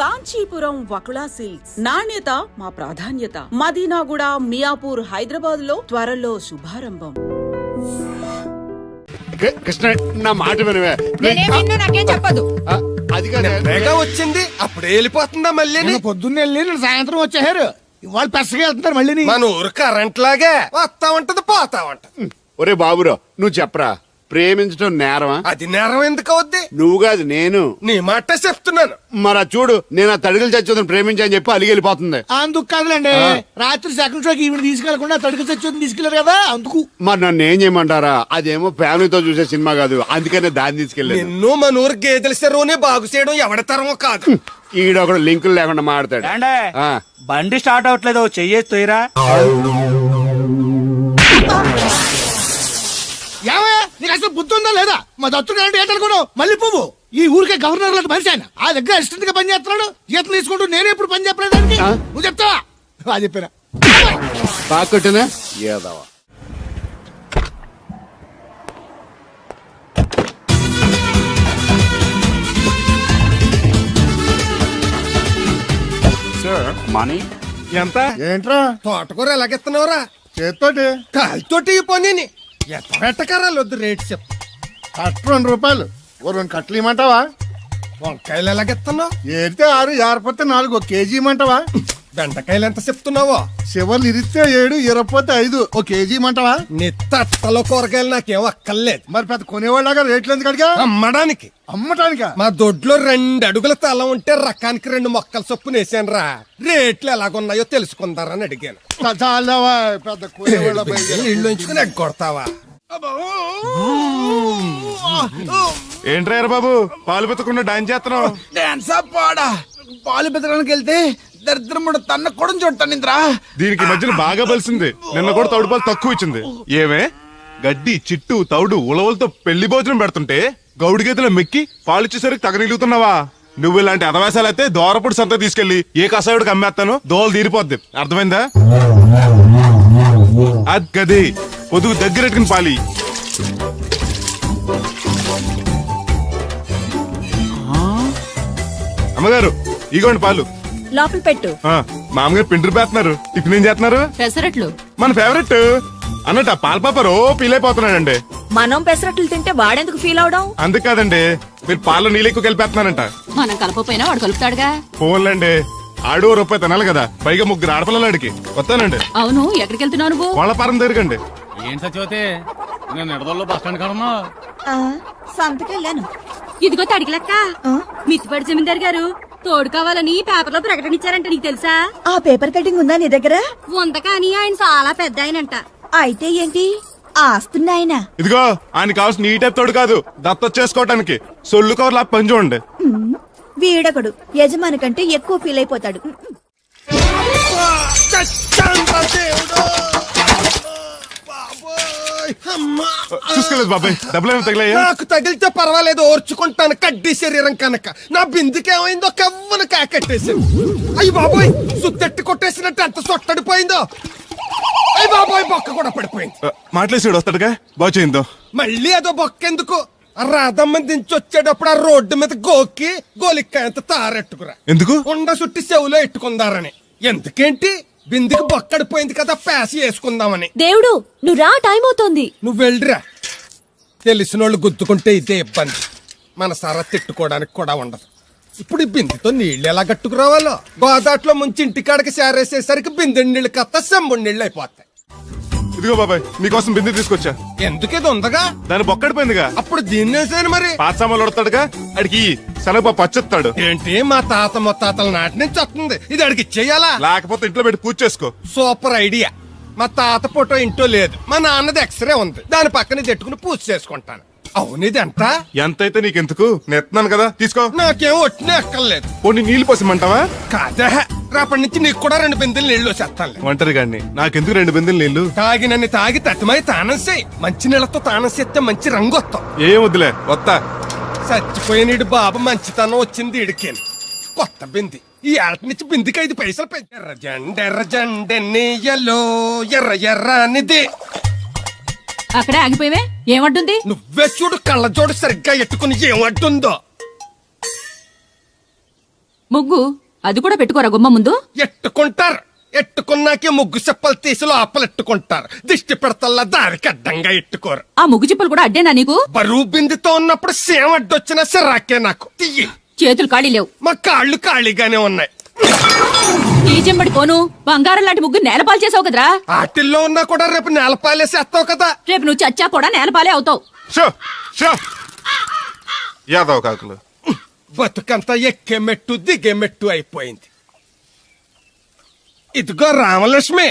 Kanchipuram Vakula silks నాణ్యత మా ప్రాధాన్యత. మదీనాగూడ, మియాపూర్, హైదరాబాద్ లో త్వరలో శుభారంభం. కృష్ణ నా మాట వినవే. నాకేం చెప్పదు. అది కాదు వచ్చింది అప్పుడే వెళ్ళిపోతుందా మళ్ళీ? పొద్దున్నే వెళ్ళి సాయంత్రం వచ్చారు. ఇవాళ పెసగా వెళ్తున్నారు మళ్ళీ. మన ఊరు కరెంట్ లాగే వస్తా ఉంటది పోతా ఉంటది. ఒరే బాబురా నువ్వు చెప్పరా, ప్రేమించడం నేరమా? అది నేరం ఎందుకు అవుద్ది? నువ్వు కాదు నేను. నీ మాట చెప్తున్నాను. మరి చూడు, నేను ఆ తడికలు చచ్చోదని ప్రేమించని చెప్పి అలిగి వెళ్ళిపోతుంది. అందుకు కాదులేండి, రాత్రి సెకండ్ షోకి ఈవిడ తీసుకెళ్లకుండా తడికి చచ్చి తీసుకెళ్లారు కదా అందుకు. మరి నన్ను ఏం చేయమంటారా? అదేమో ఫ్యామిలీతో చూసే సినిమా కాదు, అందుకనే దాన్ని తీసుకెళ్ళి. నిన్ను మన ఊరు గేదెల చెరువుని బాగు చేయడం ఎవరి తరమో కాదు. ఈడొకడు లింకులు లేకుండా మాడతాడు. బండి స్టార్ట్ అవట్లేదు, చెయ్యేరా. నీకు అసలు బుద్ధి ఉందా లేదా? మా దత్తుడు ఏంటనుకున్నావు? మళ్ళీ పువ్వు ఈ ఊరికే గవర్నర్ లాంటి మనిషి ఆయన. ఆ దగ్గర అసిస్టెంట్ గా పని చేస్తున్నాడు, జీతం తీసుకుంటూ నేను ఎప్పుడు పని చెప్పలేదానికి నువ్వు చెప్తావా? అది చెప్పారా తాకట్టునే ఏదవా. మనీ ఎంత? ఏంట్రా తోటకూర ఎలాగెత్తున్నావురా? చేత్తోటి కాలితోటి పోనీ ఎట్టకరాలు వద్దు, రేటు చెప్పు. కట్ట 2 రూపాయలు, ఓ 2 కట్టలు ఇమ్మంటావా? వంకాయలు ఎలాగెత్తున్నావు? ఏడితే 6, ఏరపోతే 4, 1 కేజీ ఇమ్మంటావా? బెండకాయలు ఎంత చెప్తున్నావో? చివర్లు ఇరిస్తే 7, ఇరపోతే 5, 1 కేజీ ఇమ్మంటావా? నీ తట్టలో కూరగాయలు నాకేం అక్కర్లేదు. మరి పెద్ద కొనేవాళ్ళగా రేట్లు ఎందుకు అడిగా? అమ్మడానికి. అమ్మటానికా? మా దొడ్లో 2 అడుగుల తల ఉంటే రకానికి 2 మొక్కల చొప్పున వేసాను రా. రేట్లు ఎలాగున్నాయో తెలుసుకుందారని అడిగాను. చాలావా పెద్ద కొనేవాళ్ళ ఇల్లు ఉంచుకుని ఎగ్గొడతావా? ఏంట్రా బాబు పాలు పెత్తకుండా డాన్స్ చేస్తున్నావు? డాన్సా పాడా? పాలు పెతడానికి వెళ్తే దరిద్రం తన్న కూడా చూడటాను ఇంద్రా. దీనికి మధ్యన బాగా బలిసింది. నిన్న కూడా తౌడు పాలు తక్కువ ఇచ్చింది. ఏమే గడ్డి చిట్టు తౌడు ఉలవలతో పెళ్లి భోజనం పెడుతుంటే గౌడి గేదెల మెక్కి పాలిచ్చేసరికి తగనిలుగుతున్నావా? నువ్వు ఇలాంటి అదవేశాలు అయితే దోరపుడు సంత తీసుకెళ్లి ఏ కసాయుడికి అమ్మేస్తాను, దోలు తీరిపోద్ది. అర్థమైందా? అది గది పొదుగు దగ్గరెట్టుకుని పాలి. అమ్మగారు ఇగోండి పాలు. లోపల పెట్టు. మామగారు పిండి పేస్తున్నారు. టిఫిన్ ఏం చేస్తున్నారు? పెసరట్లు. మన ఫేవరెట్ అన్నట్టు పాల పాప ఫీల్ అయిపోతున్నాడండి. మనం పెసరట్లు తింటే వాడెందుకు ఫీల్ అవడం? అందుకు కాదండి, మీరు పాలలో నీళ్ళు ఎక్కువ కలిపేస్తున్నారంట. మనం కలపపోయినా వాడు కలుపుతాడుగా. ఫోన్లండి, ఆడు రూపాయి తినాలి కదా, పైగా 3 ఆడపిల్లలు అడిగి వస్తానండి. అవును, ఎక్కడికి వెళ్తున్నావు నువ్వు? కోళ్ళపారం దగ్గరకండి. ఏంటి సచివతే నేను నిడదల్లో బస్ స్టాండ్ కాడన్నా సంతకెళ్ళాను. ఇదిగో తడికిలక్క, మిత్తిపడి జమీందార్ గారు తోడు కావాలని పేపర్ లో ప్రకటన ఇచ్చారంట. నీకు తెలుసా? ఆ పేపర్ కటింగ్ ఉందా నీ దగ్గర? ఉంది, కానీ ఆయన చాలా పెద్ద ఆయనంట. అయితే ఏంటి ఆస్తున్నాయన? ఇదిగో ఆయన కావాల్సిన ఈ టైప్ తోడు కాదు, దత్తొచ్చేసుకోవటానికి సొల్లు కవర్లా పని చూడండి. వీడకడు యజమాని కంటే ఎక్కువ ఫీల్ అయిపోతాడు. చూసుకోలేదు బాబాయ్, డబ్బులు ఏమైనా తగిలాయా? నాకు తగిలితే పర్వాలేదు, ఓర్చుకుంటాను. కడ్డీ శరీరం కనుక. నా బిందుకేమైందో కవ్వను కాకట్టేసింది. అయ్యి బాబోయ్, సుత్తెట్టి కొట్టేసినట్టు ఎంత సొట్టడిపోయిందో. అయ్యి బాబోయ్, బొక్క కూడా పడిపోయింది. మాట్లాడేసాడు వస్తాడుగా, బాగు చేయిందో. మళ్ళీ అదో బొక్క ఎందుకు? రాధమ్మ దించి వచ్చేటప్పుడు ఆ రోడ్డు మీద గోకి గోలిక్కాయంత తారెట్టుకురా. ఎందుకు? ఉండ చుట్టి చెవులో ఎట్టుకుందారని. ఎందుకేంటి? బిందుకి బొక్కడిపోయింది కదా, పేసి వేసుకుందామని. దేవుడు నువ్వు రా, టైం అవుతోంది. నువ్వు వెళ్ళిరా. తెలిసినోళ్ళు గుద్దుకుంటే ఇదే ఇబ్బంది. మన సర తిట్టుకోవడానికి కూడా ఉండదు. ఇప్పుడు ఈ బిందెతో నీళ్లు ఎలా కట్టుకురావాలో. గోదాట్లో ముంచి ఇంటికాడకి సేరేసేసరికి బిందె నీళ్లు కత్త సెంబుడి నీళ్లు అయిపోతాయి. ఇదిగో బాబాయ్, నీకోసం బిందె తీసుకొచ్చా. ఎందుకేదో ఉందగా? దాని బొక్కడిపోయిందిగా. అప్పుడు దీన్ని వేసాను మరి. పాత సామాన్లు వడతాడుగా, అడిగి శనగపప్పు పచ్చెత్తాడు. ఏంటి మా తాత ముత్తాతల నాటి నుంచి వస్తుంది, ఇది అడిగి ఇచ్చేయాలా? లేకపోతే ఇంట్లో పెట్టి పూజ చేసుకో. Super idea. మా తాత ఫోటో ఇంట్లో లేదు, మా నాన్నది ఎక్స్రే ఉంది, దాని పక్కన తెట్టుకుని పూజ చేసుకుంటాను. అవును, ఇది ఎంత? ఎంతైతే నీకెందుకు, నెత్తున్నాను కదా, తీసుకో. నాకేం ఒట్టినే ఎక్కర్లేదు. పోనీ నీళ్లు పోసిమంటావా? కాదా, రేపటి నుంచి నీకు కూడా 2 బిందెలు నీళ్లు వచ్చేస్తాను. ఒంటరి గాడిని, నాకెందుకు 2 బిందెలు నీళ్లు? తాగినన్ని తాగి తట్టుమై తానం చేయి. మంచి నీళ్లతో తానం చేస్తే మంచి రంగు వస్తాం. ఏం వద్దులే, వస్తా. చచ్చిపోయిన బాబు మంచితనం వచ్చింది ఇడికేను. కొత్త బింది ఈ ఏట నుంచి బిందికి 5 పైసలు పెంచి. ఎర్రజెండెన్నీయలో ఎర్ర ఎర్రనిది. అక్కడే ఆగిపోయావే, ఏమంటుంది? నువ్వే చూడు, కళ్ళజోడు సరిగ్గా ఎట్టుకుని ఏమంటుందో. ముగ్గు అది కూడా పెట్టుకోరా గుమ్మ ముందు. ఎట్టుకుంటారు. ఎట్టుకున్నాకే ముగ్గు చెప్పలు తీసి లోపలెట్టుకుంటారు. దిష్టి పెడతల్లా దారికి అడ్డంగా ఎట్టుకోరు. ఆ ముగ్గు చిప్పలు కూడా అడ్డేనా నీకు? బరువు బిందుతో ఉన్నప్పుడు సేమ అడ్డొచ్చినా సిరాకే నాకు. తీయి. చేతులు ఖాళీ లేవు. మా కాళ్ళు ఖాళీగానే ఉన్నాయి. ఈ చెంబడి కోను బంగారం లాంటి ముగ్గు నేలపాలు చేసావు కదరా. ఆటిల్లో ఉన్నా కూడా రేపు నేలపాలేసేస్తావు కదా. రేపు నువ్వు చచ్చా కూడా నేలపాలే అవుతావు. షో షో యాదవ్ కాకులు. బతుకంతా ఎక్కే మెట్టు దిగే మెట్టు అయిపోయింది. ఇదిగో రామలక్ష్మి,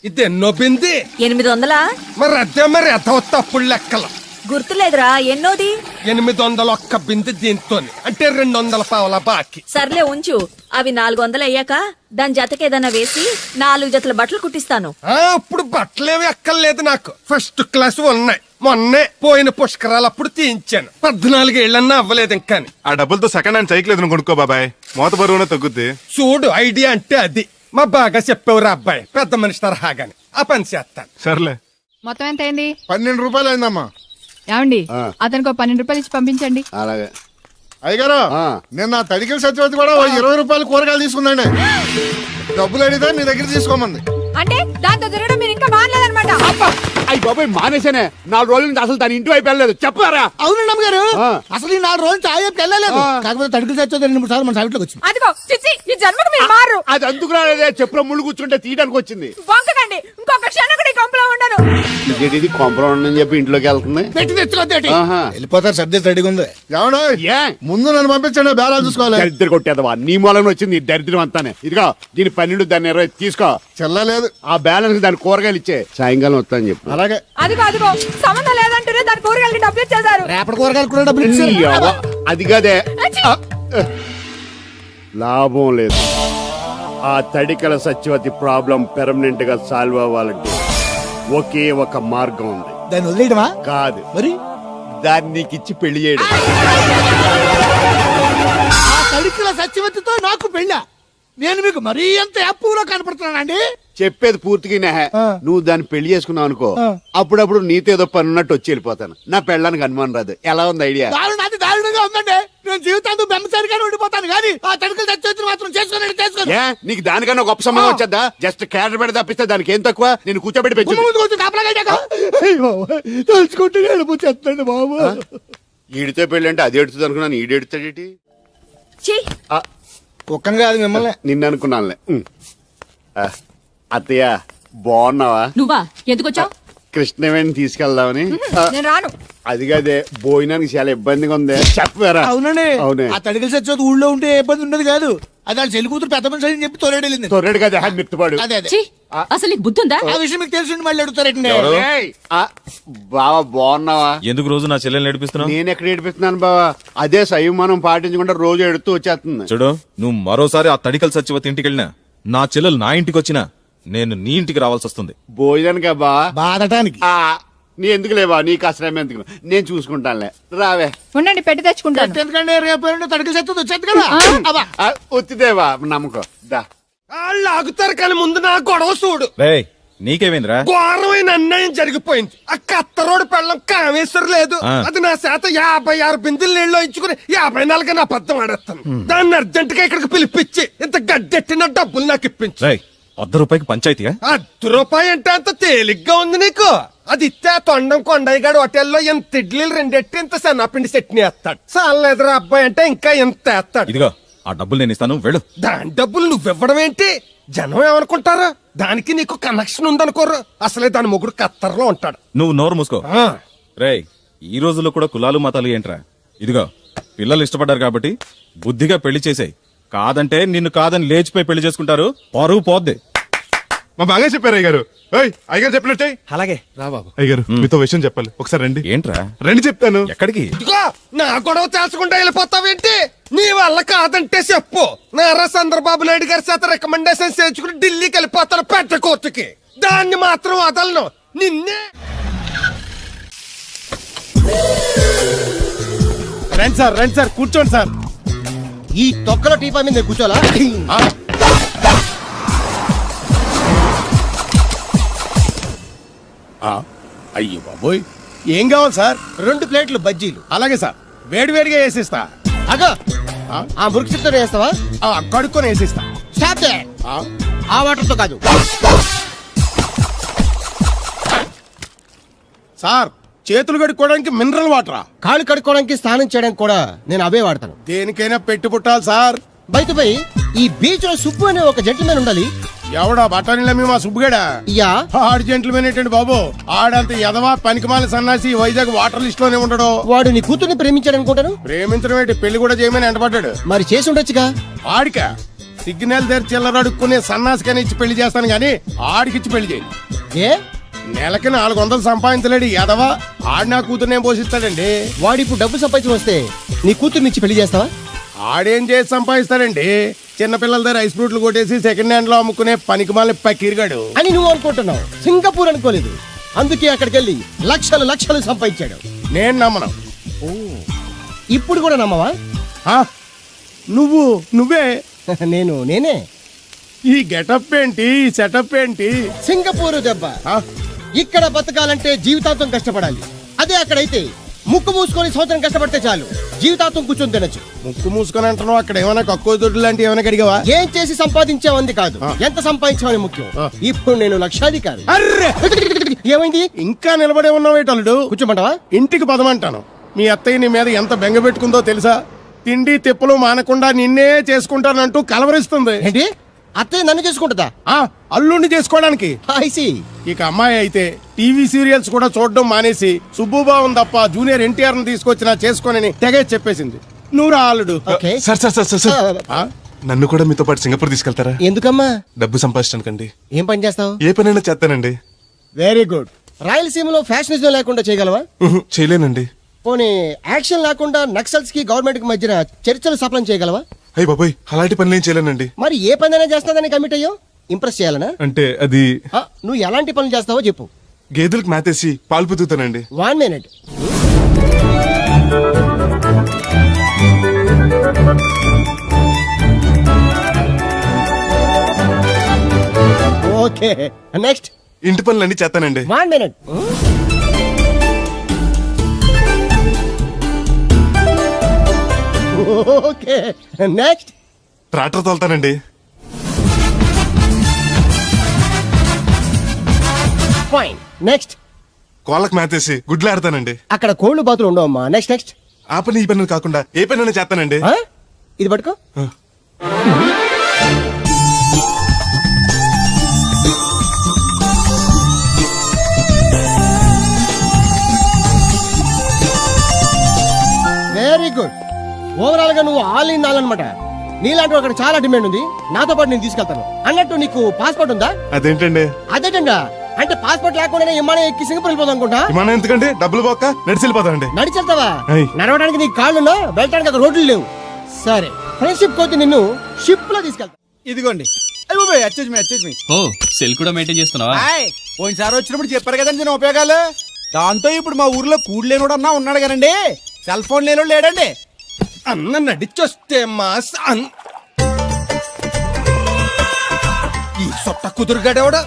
ఇది ఎన్నో బింది? 800. మరి అదే మరి ఎదవ తప్పుడు లెక్కలు. గుర్తులేదురా ఎన్నోది? 801 బింది దీంతో అంటే 200 పావలా బాకీ. సర్లే ఉంచు. అవి 400 అయ్యాక దాని జతకేదన్నా వేసి 4 జతల బట్టలు కుట్టిస్తాను. ఇప్పుడు బట్టలేవి ఎక్కర్లేదు నాకు. ఫస్ట్ క్లాస్ ఉన్నాయి. మొన్నే పోయిన పుష్కరాలు అప్పుడు తీయించాను. 14 ఏళ్ళన్నా అవ్వలేదు ఇంకా. ఆ డబ్బులతో సెకండ్ హ్యాండ్ సైకిల్ ఏదైనా కొనుక్కో బాబాయ్, మోత బరువునే తగ్గుద్ది. చూడు, ఐడియా అంటే అది. మా బాగా చెప్పేవారు అబ్బాయి, పెద్ద మనిషి తరహాగాని. ఆ పని చేస్తాను. సర్లే. మొత్తం ఎంత అయింది? 12 రూపాయలు అయిందమ్మా. ఏమండి, అతనికి 12 రూపాయలు ఇచ్చి పంపించండి. అలాగే. అయ్యగారు, నిన్న తడికిల సత్యవతి కూడా 20 రూపాయలు కూరగాయలు తీసుకుందండి. డబ్బులు అడిగితే నీ దగ్గర తీసుకోమంది. అంటే దాంతో తిరగడం మీరు ఇంకా మారలేదన్నమాట. అయ్యి బాబాయ్ మానేసానే. 4 రోజుల నుంచి అసలు తన ఇంటి వైపు వెళ్ళలేదు. చెప్పారా? అవునండి అమ్మగారు, అసలు ఈ 4 రోజులు చాయకి వెళ్ళలేదు. కాకపోతే తడికిల సత్యవతి 2-3 సార్లు మన సైట్లోకి వచ్చింది. అదిగో చిచ్చి, ఈ జన్మకు మీరు మారు. అది అందుకు రాలేదే, చెప్పులో ముళ్ళు కూర్చుంటే తీయడానికి వచ్చింది. బొంకకండి, ఇంకొక క్షణం కూడా ఈ కొంపలో ఉండను. ఇది కొంపలో ఉండని చెప్పి ఇంట్లోకి వెళ్తుంది. పెట్టి తెచ్చుకోద్దేటి. ఆహా. వెళ్ళిపోతారు, సర్ది రెడీగా ఉంది. ఏమన్నా ఏ ముందు నన్ను పంపించండి, బేరాలు చూసుకోవాలి. దరిద్ర కొట్టేదవా, నీ మూలంగా వచ్చింది ఈ దరిద్రం అంతానే. ఇదిగో దీని 12, దాన్ని 20 తీసుకో. చెల్లలేదు. ఆ బ్యాలెన్స్ దాని కూరగాయలు ఇచ్చే, సాయంకాలం వస్తాను చెప్పు. అలాగే. అదిగో సంబంధం లేదంటూనే దాని కూరగాయలకి డబ్బులు ఇచ్చేశారు. రేపటి కూరగాయలు కూడా డబ్బులు నీ ఇచ్చారు. అవ్వ, అది కదే లాభం లేదు. ఆ తడికల సత్యవతి ప్రాబ్లం పెర్మనెంట్ గా సాల్వ్ అవ్వాలంటే ఒకే ఒక మార్గం ఉంది. దాన్ని వదిలేయడమా? కాదు, మరి దాన్ని నీకిచ్చి పెళ్లి చేయడం. ఆ తడికిల సత్యవతితో నాకు పెళ్ళా? నేను మీకు మరీ ఎంత యాప్లో కనపడుతున్నానండి? చెప్పేది పూర్తిగా నువ్వు దాన్ని పెళ్లి చేసుకున్నావు అనుకో, అప్పుడప్పుడు నీతో ఏదో పని ఉన్నట్టు వచ్చి వెళ్ళిపోతాను. నా పెళ్ళడానికి అనుమానం రాదు. ఎలా ఉంది ఐడియా? దారుణాది దారుణంగా ఉందండి. నేను జీవితాంతం బెమ్మసరిగానే ఉండిపోతాను కానీ ఆ తడికల సత్యవతిని మాత్రం చేసుకోండి. ఏ నీకు దానికన్నా గొప్ప సమయం వచ్చేద్దా? జస్ట్ క్యారెట్ పెట్టి తప్పిస్తే దానికి ఏం తక్కువ? నేను కూర్చోబెట్టి పెంచు. తలుచుకుంటే వెళ్ళిపోతాడు బాబు. ఈడితో పెళ్ళి అంటే అది ఎడుతుంది అనుకున్నాను, ఈడు ఎడుతాడేటి? కుక్కం కాదు మిమ్మల్ని. నిన్ను అనుకున్నానులే. అత్తయ్య బాగున్నావా? నువ్వా ఎందుకొచ్చావు? కృష్ణవేణి తీసుకెళ్దామని. నేను రాను. అది కదే, భోజనానికి చాలా ఇబ్బందిగా ఉంది. చెప్పారా? అవునండి. అవునే. ఆ తడికల సత్యవతి ఊళ్ళో ఉంటే ఏ ఇబ్బంది ఉండదు కాదు. అది వాళ్ళ చెల్లి కూతురు పెద్ద మనిషి అని చెప్పి తొలడు వెళ్ళింది. తొర్రెడు కదా మిత్తుపాడు. అదే అదే. ఛీ, అసలు నీకు బుద్ధి ఉందా? ఆ విషయం మీకు తెలిసి మళ్ళీ అడుగుతారండి. ఏయ్, బావా బాగున్నావా? ఎందుకు రోజు నా చెల్లెల్ని నడిపిస్తున్నావు? నేను ఎక్కడ ఏడిపిస్తున్నాను బావా? అదే సంయమనం పాటించకుండా రోజు ఎడుతూ వచ్చేస్తుంది. చూడు, నువ్వు మరోసారి ఆ తడికల సత్యవతి ఇంటికి వెళ్ళినా, నా చెల్లెలు నా ఇంటికి వచ్చినా, నేను నీ ఇంటికి రావాల్సి వస్తుంది. భోజనానికా బావా? బాధటానికి. నీ ఎందుకు లేవా? నీకు అసలు ఎందుకు? నేను చూసుకుంటానులే, రావే. ఉండండి, పెట్టి తెచ్చుకుంటాను. ఎందుకంటే రేపు తడికల సత్యవతి వచ్చేది కదా. వచ్చిదేవా నమ్మకం. దా వాళ్ళు ఆగుతారు కానీ ముందు నా గొడవ చూడు. రేయ్, నీకేమైందిరా? ఘోరమైన అన్యాయం జరిగిపోయింది. ఆ కత్తరోడు పెళ్ళం కామేశ్వరం లేదు. అది నా శాతం 56 బిందులు నీళ్ళు ఇచ్చుకుని 54 నా అబద్ధం ఆడేస్తాను. దాన్ని అర్జెంట్ గా ఇక్కడికి పిలిపించి ఇంత గడ్డెట్టిన డబ్బులు నాకు ఇప్పించు. రేయ్, ₹100 పంచాయతీయా? ₹1 అంటే అంత తేలిగ్గా ఉంది నీకు? అది ఇస్తే ఆ తొండం కొండయ్యగాడు హోటల్లో ఎంత ఇడ్లీలు 2 ఎట్టి ఇంత సన్నపిండి చట్నీ వేస్తాడు. చాలేదురా అబ్బాయి అంటే ఇంకా ఎంత వేస్తాడు. ఇదిగో ఆ డబ్బులు నేను ఇస్తాను, వెళ్ళు. దాని డబ్బులు నువ్వివ్వడం ఏంటి? జనం ఏమనుకుంటారు? దానికి నీకు కనెక్షన్ ఉందనుకోరు. అసలే దాని మొగుడు కత్తర్లో ఉంటాడు. నువ్వు నోరు మూసుకో. రేయ్, ఈ రోజుల్లో కూడా కులాలు మతాలు ఏంట్రా? ఇదిగో పిల్లలు ఇష్టపడ్డారు కాబట్టి బుద్ధిగా పెళ్లి చేసేయ్. కాదంటే నిన్ను కాదని లేచిపోయి పెళ్లి చేసుకుంటారు, పరువు పోద్ది. మా బాగా చెప్పారు అయ్యగారు. అయ్యగారు చెప్పినట్టే. అలాగే రా బాబు. అయ్యగారు మీతో విషయం చెప్పాలి, ఒకసారి రండి. ఏంట్రా? రండి చెప్తాను. ఎక్కడికి? ఇదిగో నా గొడవ తెలుసుకుంటా వెళ్ళిపోతావేంటి? నీ వల్ల కాదంటే చెప్పు. నారా చంద్రబాబు నాయుడు గారి చేత రికమెండేషన్ చేయించుకుని ఢిల్లీకి వెళ్ళిపోతాను పెద్ద కోర్టుకి. దాన్ని మాత్రం వదలను. నిన్నే. రండి సార్ కూర్చోండి సార్. ఈ తొక్కలో టీపా మీద కూర్చోలా? అయ్యో బాబోయ్, ఏం కావాలి సార్? 2 ప్లేట్లు బజ్జీలు. అలాగే సార్, వేడివేడిగా వేసిస్తా. అగో ఆ మురికి చెప్తా వేస్తావా? కడుక్కొని వేసిస్తా. స్టాప్ దే. ఆ వాటర్ తో కాదు. సార్, చేతులు కడుక్కోవడానికి మినరల్ వాటరా? కాళ్ళు కడుక్కోవడానికి స్నానం చేయడానికి కూడా నేను అవే వాడతాను. దేనికైనా పెట్టి పుట్టాలి సార్. బయటపై ఈ బీచ్ లో సుబ్బు అనే ఒక జెంటిల్మెన్ ఉండాలి. ఎవడా బఠానీలమ్మి మా సుబ్బుగడా? యా, ఆడు జెంట్లమెన్ ఏంటండి బాబు? ఆడంత ఎదవా పనికిమాల సన్నాసి వైజాగ్ వాటర్ లిస్ట్ లోనే ఉండడు. వాడు నీ కూతుర్ని ప్రేమించాడు అనుకుంటాను. ప్రేమించడం ఏంటి, పెళ్లి కూడా చేయమని ఎంటపడ్డాడు. మరి చేసి ఉండొచ్చుగా. ఆడిక సిగ్నల్ దగ్గర చిల్లర అడుక్కునే సన్నాసికని ఇచ్చి పెళ్లి చేస్తాను గానీ ఆడికిచ్చి పెళ్లి చేయి. ఏ, నెలకి 400 సంపాదించలేడు ఎదవా. ఆడి నా కూతుర్నేం పోషిస్తాడండి? వాడు ఇప్పుడు డబ్బు సంపాదించి వస్తే నీ కూతుర్ని ఇచ్చి పెళ్లి చేస్తావా? ఆడేం చేసి సంపాదిస్తాడండి? చిన్నపిల్లల దగ్గర ఐస్ ఫ్రూట్లు కొట్టేసి సెకండ్ హ్యాండ్ లో అమ్ముకునే పనికిమాల పకీర్గాడు అని నువ్వు అనుకుంటున్నావు. సింగపూర్ అనుకోలేదు. అందుకే అక్కడికి వెళ్ళి లక్షలు లక్షలు సంపాదించాడు. నేను నమ్మను. ఇప్పుడు కూడా నమ్మవా? ఆ? నువ్వే నేనే. ఈ గెటప్ ఏంటి, ఈ సెటప్ ఏంటి? సింగపూర్ దెబ్బ. ఆ? ఇక్కడ బతకాలంటే జీవితాంతం కష్టపడాలి. అదే అక్కడైతే ముక్కు మూసుకొని సంవత్సరం కష్టపడితే చాలు, జీవితాంతం కూర్చొని తినచ్చు. ముక్కు మూసుకొని అంటున్నావు, అక్కడ ఏమైనా కక్కువ దొడ్డు లాంటివి ఏమైనా కడిగావా? ఏం చేసి సంపాదించావంది కాదు, ఎంత సంపాదించావని ముఖ్యం. ఇప్పుడు నేను లక్షాధికారి. అర్రే! ఏమైంది? ఇంకా నిలబడే ఉన్నావు ఏటల్లుడు? కూర్చోమంటావా? ఇంటికి పదమంటాను. మీ అత్తయ్య నీ మీద ఎంత బెంగ పెట్టుకుందో తెలుసా? తిండి తిప్పలు మానకుండా నిన్నే చేసుకుంటానంటూ కలవరిస్తుంది. ఏంటి, అత్తయ్య నన్ను చేసుకుంటుందా? అల్లుండి చేసుకోవడానికి. ఐసి. ఇక అమ్మాయి అయితే టీవీ సీరియల్స్ కూడా చూడడం మానేసి సుబ్బుబాబుని తప్ప జూనియర్ ఎన్టీఆర్ ని తీసుకొచ్చినా చేసుకోనని తెగే చెప్పేసింది. నువ్వు రా అల్లుడు. ఓకే. సార్ నన్ను కూడా మీతో పాటు సింగపూర్ తీసుకెళ్తారా? ఎందుకమ్మా? డబ్బు సంపాదించడానికండి. ఏం పని చేస్తావు? ఏ పనైనా చేస్తానండి. Very good. రాయలసీమలో ఫ్యాషనిజం లేకుండా చేయగలవా? చేయలేనండి. పోనీ యాక్షన్ లేకుండా నక్సల్స్ కి గవర్నమెంట్ కి మధ్యన చర్చలు సఫలం చేయగలవా? అయ్యి బాబాయ్, అలాంటి పనులు ఏం చేయలేనండి. మరి ఏ పనైనా చేస్తాదని కమిట్ అయ్యో? ఇంప్రెస్ చేయాలనా? అంటే అది నువ్వు ఎలాంటి పనులు చేస్తావో చెప్పు. గేదెలకు మేతేసి పాలు పుతుతానండి. 1 minute. Okay, next. ఇంటి పనులన్నీ చేస్తానండి. 1 minute. Okay, next. ట్రాక్టర్ తోలుతానండి. Fine, next. కోళ్ళకు మేతేసి గుడ్లు ఆడతానండి. అక్కడ కోళ్ళు బాతులు ఉండవమ్మా. నెక్స్ట్. ఆ పని ఈ పని కాకుండా ఏ పనైనా చేస్తానండి. ఇది పట్టుకో. Very good. ఓవరాల్ గా నువ్వు ఆల్ ఇన్ ఆల్ అనమాట. నీలాంటి అక్కడ చాలా డిమాండ్ ఉంది. నాతో పాటు నేను తీసుకెళ్తాను. అన్నట్టు నీకు పాస్పోర్ట్ ఉందా? అదేంటండి? అదేటండా, అంటే పాస్పోర్ట్ లేకుండానే విమానం ఎక్కి సింగపూర్ వెళ్ళిపోదాం అనుకుంటా. విమానం ఎందుకంటే డబ్బులు పోక నడిచెళ్ళిపోతానండి. నడిచెళ్తావా? అయ్. నడవడానికి నీకు కాళ్ళున్నా, వెళ్ళడానికి అక్కడ రోడ్లు లేవు. సరే, ఫ్రెండ్షిప్ కోతి నిన్ను షిప్ లో తీసుకెళ్తా. ఇదిగోండి. ఓ, సెల్ కూడా మెయింటైన్ చేస్తున్నావా? పోయినసారి వచ్చినప్పుడు చెప్పారు కదండి నేను ఉపయోగాలు. దాంతో ఇప్పుడు మా ఊర్లో కూడలేనోడు అన్నా ఉన్నాడు కదండి. సెల్ ఫోన్ లేనోడు లేడండి. అన్న నడిచొస్తే ఈ సొట్ట కుదురుగాడేవాడు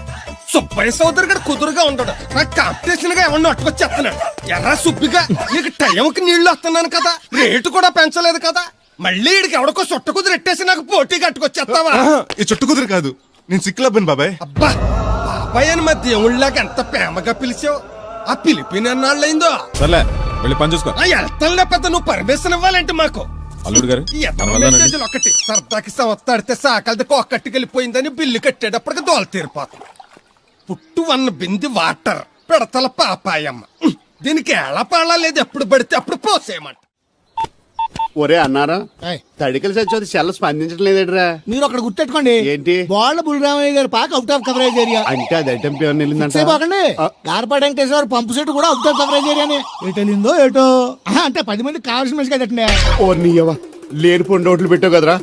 సుబ్బయ్య సోదరుగాడు కుదురుగా ఉండడు. నాకు కాంపిటీషన్ గా ఏమన్నా అట్టుకొచ్చేస్తున్నాడు. ఎర్రా సుబ్బిగా, నీకు టైంకి నీళ్లు వస్తున్నాను కదా, రేటు కూడా పెంచలేదు కదా, మళ్ళీ ఇడికి ఎవడికో సొట్ట కుదురు ఎట్టేసి నాకు పోటీ కట్టుకొచ్చేస్తావా? ఈ చుట్టు కుదురు కాదు, నేను సిక్కులబ్బాను బాబాయ్. అబ్బా, బాబాయ్ అని మా దేవుళ్ళకి ఎంత ప్రేమగా పిలిచావు. ఆ పిలిపిన ఎన్నాళ్ళైందో. సర్లే, వెళ్ళి పని చూసుకో. వెళ్తానులే పెద్ద, నువ్వు పర్మిషన్ ఇవ్వాలంటే మాకు. అల్లుడు గారు, మనం వెళ్దామండి. ఒకటి సరదాకి సంవత్సరాడితే సాకలది కొక్కట్టుకెళ్ళిపోయిందని బిల్లు కట్టేటప్పటికి దోల తీరిపోతాం. పుట్టు 1 బింది వాటర్ పెడతల పాపాయమ్మ. దీనికి ఎలా పాడా లేదు, ఎప్పుడు పడితే అప్పుడు పోసేయమంట. ఒరే అన్నారా, తడికలు సచ్చిపోతే సెల్ల స్పందించడం లేదట్రా. మీరు అక్కడ గుర్తెట్టుకోండి. ఏంటి? బాళ్ళ బుల్రామయ్య గారి పాక అవుట్ ఆఫ్ కవరేజ్ ఏరియా. అంటే అది ఐటమ్ పేరు వెళ్ళిందంట. గార్పాడు వెంకటేశ్వర పంపు సెట్ కూడా అవుట్ ఆఫ్ కవరేజ్ ఏరియానే. ఎటు వెళ్ళిందో ఏటో. అంటే 10 మంది కావాల్సిన మనిషి కదండి. ఓ నీయవా, లేని పొండి ఓట్లు పెట్టావు కదరా.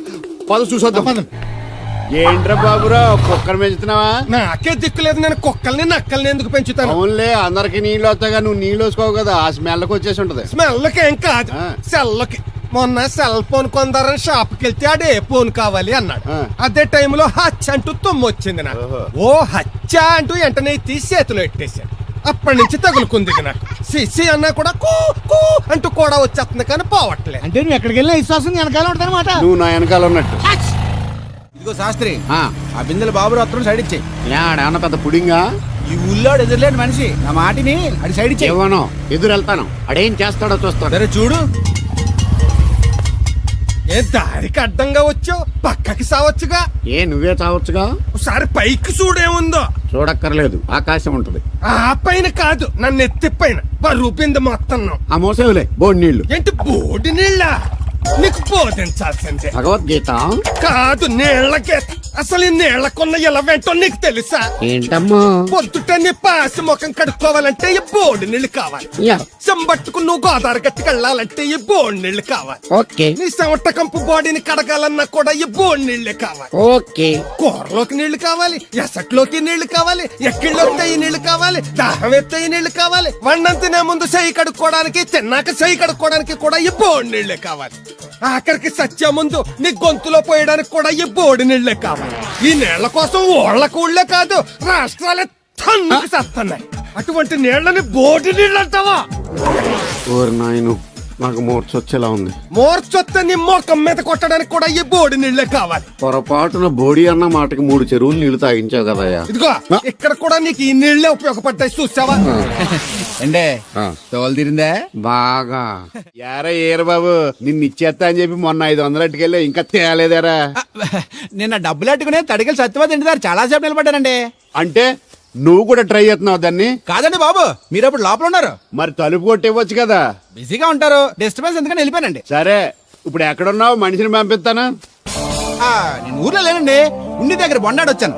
పద చూసొద్దాం. ఏంట్రా బాబురా, కుక్కర్ పెంచుతున్నావా? నాకే దిక్కులేదు, నేను కుక్కల్ని నక్కల్ని ఎందుకు పెంచుతాను? అవునులే, అందరికి నీళ్ళు వస్తాగా, నువ్వు నీళ్ళు వేసుకోవు కదా, ఆ స్మెల్కి వచ్చేసి ఉంటది. స్మెల్కి ఏం కాదు, సెల్లకి. మొన్న సెల్ ఫోన్ కొందరని షాప్కి వెళ్తే ఆడే ఫోన్ కావాలి అన్నాడు. అదే టైంలో హచ్చ అంటూ తుమ్మొచ్చింది నాకు. ఓ హచ్చ అంటూ వెంటనే తీసి చేతిలో ఎట్టేశాను. అప్పటి నుంచి తగులుకుంది నాకు. సిసి అన్నా కూడా కూ కూ అంటూ కూడా వచ్చేస్తుంది కానీ పోవట్లే. అంటే నువ్వు ఎక్కడికి వెళ్ళినా విశ్వాసం వెనకాల ఉంటానమాట. నువ్వు నా వెనకాల ఉన్నట్టు. ఇదిగో శాస్త్రి ఆ బిందెల బాబు అత్తరు సైడ్ ఇచ్చేయి. ఏమన్నా పెద్ద పుడింగా? ఈ ఊళ్ళో ఎదురులేని మనిషి నా మాటిని అది సైడ్ ఇచ్చేయి. ఏమనో ఎదురు వెళ్తాను, అడేం చేస్తాడో చూస్తాడు. సరే చూడు. ఏ దారికి అడ్డంగా వచ్చావు, పక్కకి సావచ్చుగా. ఏ నువ్వే చావచ్చుగా. ఒకసారి పైకి చూడేముందో. చూడక్కర్లేదు, ఆకాశం ఉంటది. ఆ పైన కాదు, నన్ను ఎత్తి పైన రూపింది మొత్తం. ఆ మోసేవులే బోడి నీళ్లు. ఏంటి బోడి నీళ్ళ? నీకు బోధించాల్సిందే. భగవద్గీత కాదు, నీళ్ళకే. అసలు ఈ నీళ్ళకున్న ఎలా వెంటో నీకు తెలుసా? ఏంటమ్మా? పొద్దుట నీ పాసి ముఖం కడుక్కోవాలంటే ఈ బోడి నీళ్లు కావాలి. చెంబట్టుకు నువ్వు గోదావరి గట్టికి వెళ్ళాలంటే ఈ బోడి నీళ్లు కావాలి. ఓకే. నీ చెమట కంపు బాడీని కడగాలన్నా కూడా ఈ బోడి నీళ్లే కావాలి. ఓకే. కూరలోకి నీళ్లు కావాలి, ఎసట్లోకి నీళ్లు కావాలి, ఎక్కిళ్ళలోకి తయ్యి నీళ్లు కావాలి, దాహం ఎత్తయి నీళ్లు కావాలి. వండం తినే ముందు చెయ్యి కడుక్కోవడానికి, తిన్నాక చెయ్యి కడుక్కోవడానికి కూడా ఈ బోడి నీళ్లే కావాలి. ఆఖరికి సత్య ముందు నీ గొంతులో పోయడానికి కూడా ఈ బోడి నీళ్లే కావాలి. ఈ నీళ్ల కోసం ఓళ్లకు ఊళ్ళే కాదు, రాష్ట్రాలే తన్నుకు సస్తున్నాయి. అటువంటి నీళ్లని బోడి నీళ్ళు అంటావా? ఓరి నాయను, నాకు మూర్చొచ్చేలా ఉంది. మోర్చొత్తే నీ మొఖం మీద కొట్టడానికి కూడా ఈ బోడి నీళ్లే కావాలి. పొరపాటున బోడి అన్న మాటకి 3 చెరువులు నీళ్లు తాగించావు కదయ్యా. ఇదిగో ఇక్కడ కూడా నీకు ఈ నీళ్లే ఉపయోగపడ్డాయి, చూసావా? అంటే తోలు తీరిందా? బాగా. యారా ఏరు బాబు, నిన్ను ఇచ్చేస్తా అని చెప్పి మొన్న 500 అట్టుకెళ్ళి ఇంకా తేలేదారా? నిన్న డబ్బులు అట్టుకునే తడికలు సత్యవతి ఇంటి దగ్గర చాలా సేపు నిలబడ్డానండి. అంటే నువ్వు కూడా ట్రై చేస్తున్నావు దాన్ని? కాదండి బాబు, మీరు అప్పుడు లోపల ఉన్నారు. మరి తలుపు కొట్టివ్వచ్చు కదా. బిజీగా ఉంటారు, డిస్టర్బెన్స్ ఎందుకని వెళ్ళిపోయానండి. సరే, ఇప్పుడు ఎక్కడున్నావు? మనిషిని పంపిస్తాను. నేను ఊర్లో లేనండి, ఉండి దగ్గర బొండాడు వచ్చాను.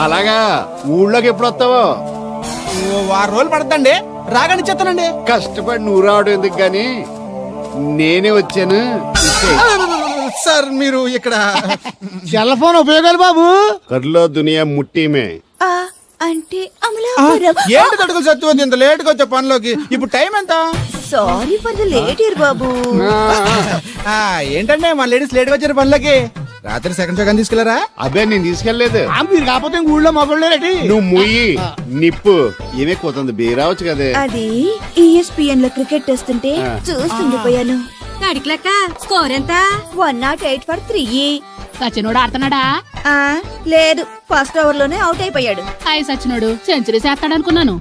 అలాగా, ఊళ్ళోకి ఎప్పుడు వస్తావో? 6 రోజులు పడద్దండి, రాగానే చెప్తానండి. కష్టపడి నువ్వు రావడం ఎందుకు గాని, నేనే వచ్చాను. సార్ మీరు ఇక్కడ సెల్ ఫోన్ ఉపయోగాలు బాబు. కర్లో దునియా ముట్టిమే. అంటే ఏంటి తడుకులు సత్యవతి ఇంత లేట్ గా వచ్చే పనిలోకి? ఇప్పుడు టైం ఎంత? Sorry for the late year బాబు. ఏంటంటే మా లేడీస్ లేట్ గా వచ్చారు పనిలోకి. రాత్రి సెకండ్ షో తీసుకెళ్లారా? అబ్బే నేను తీసుకెళ్లేదు. మీరు కాకపోతే ఊళ్ళో మగోళ్ళేటి. నువ్వు ముయ్యి నిప్పు ఏమే కోతుంది బీరావచ్చు కదే. అది ESPN లో క్రికెట్ వస్తుంటే చూస్తుండిపోయాను. తడికిలక్క స్కోర్ ఎంత? 108 for 3. సచినోడు ఆడుతున్నాడా? లేదు, ఫస్ట్ ఓవర్ లోనే అవుట్ అయిపోయాడు. హాయ్ సచినోడు సెంచరీ చేస్తాడనుకున్నాను.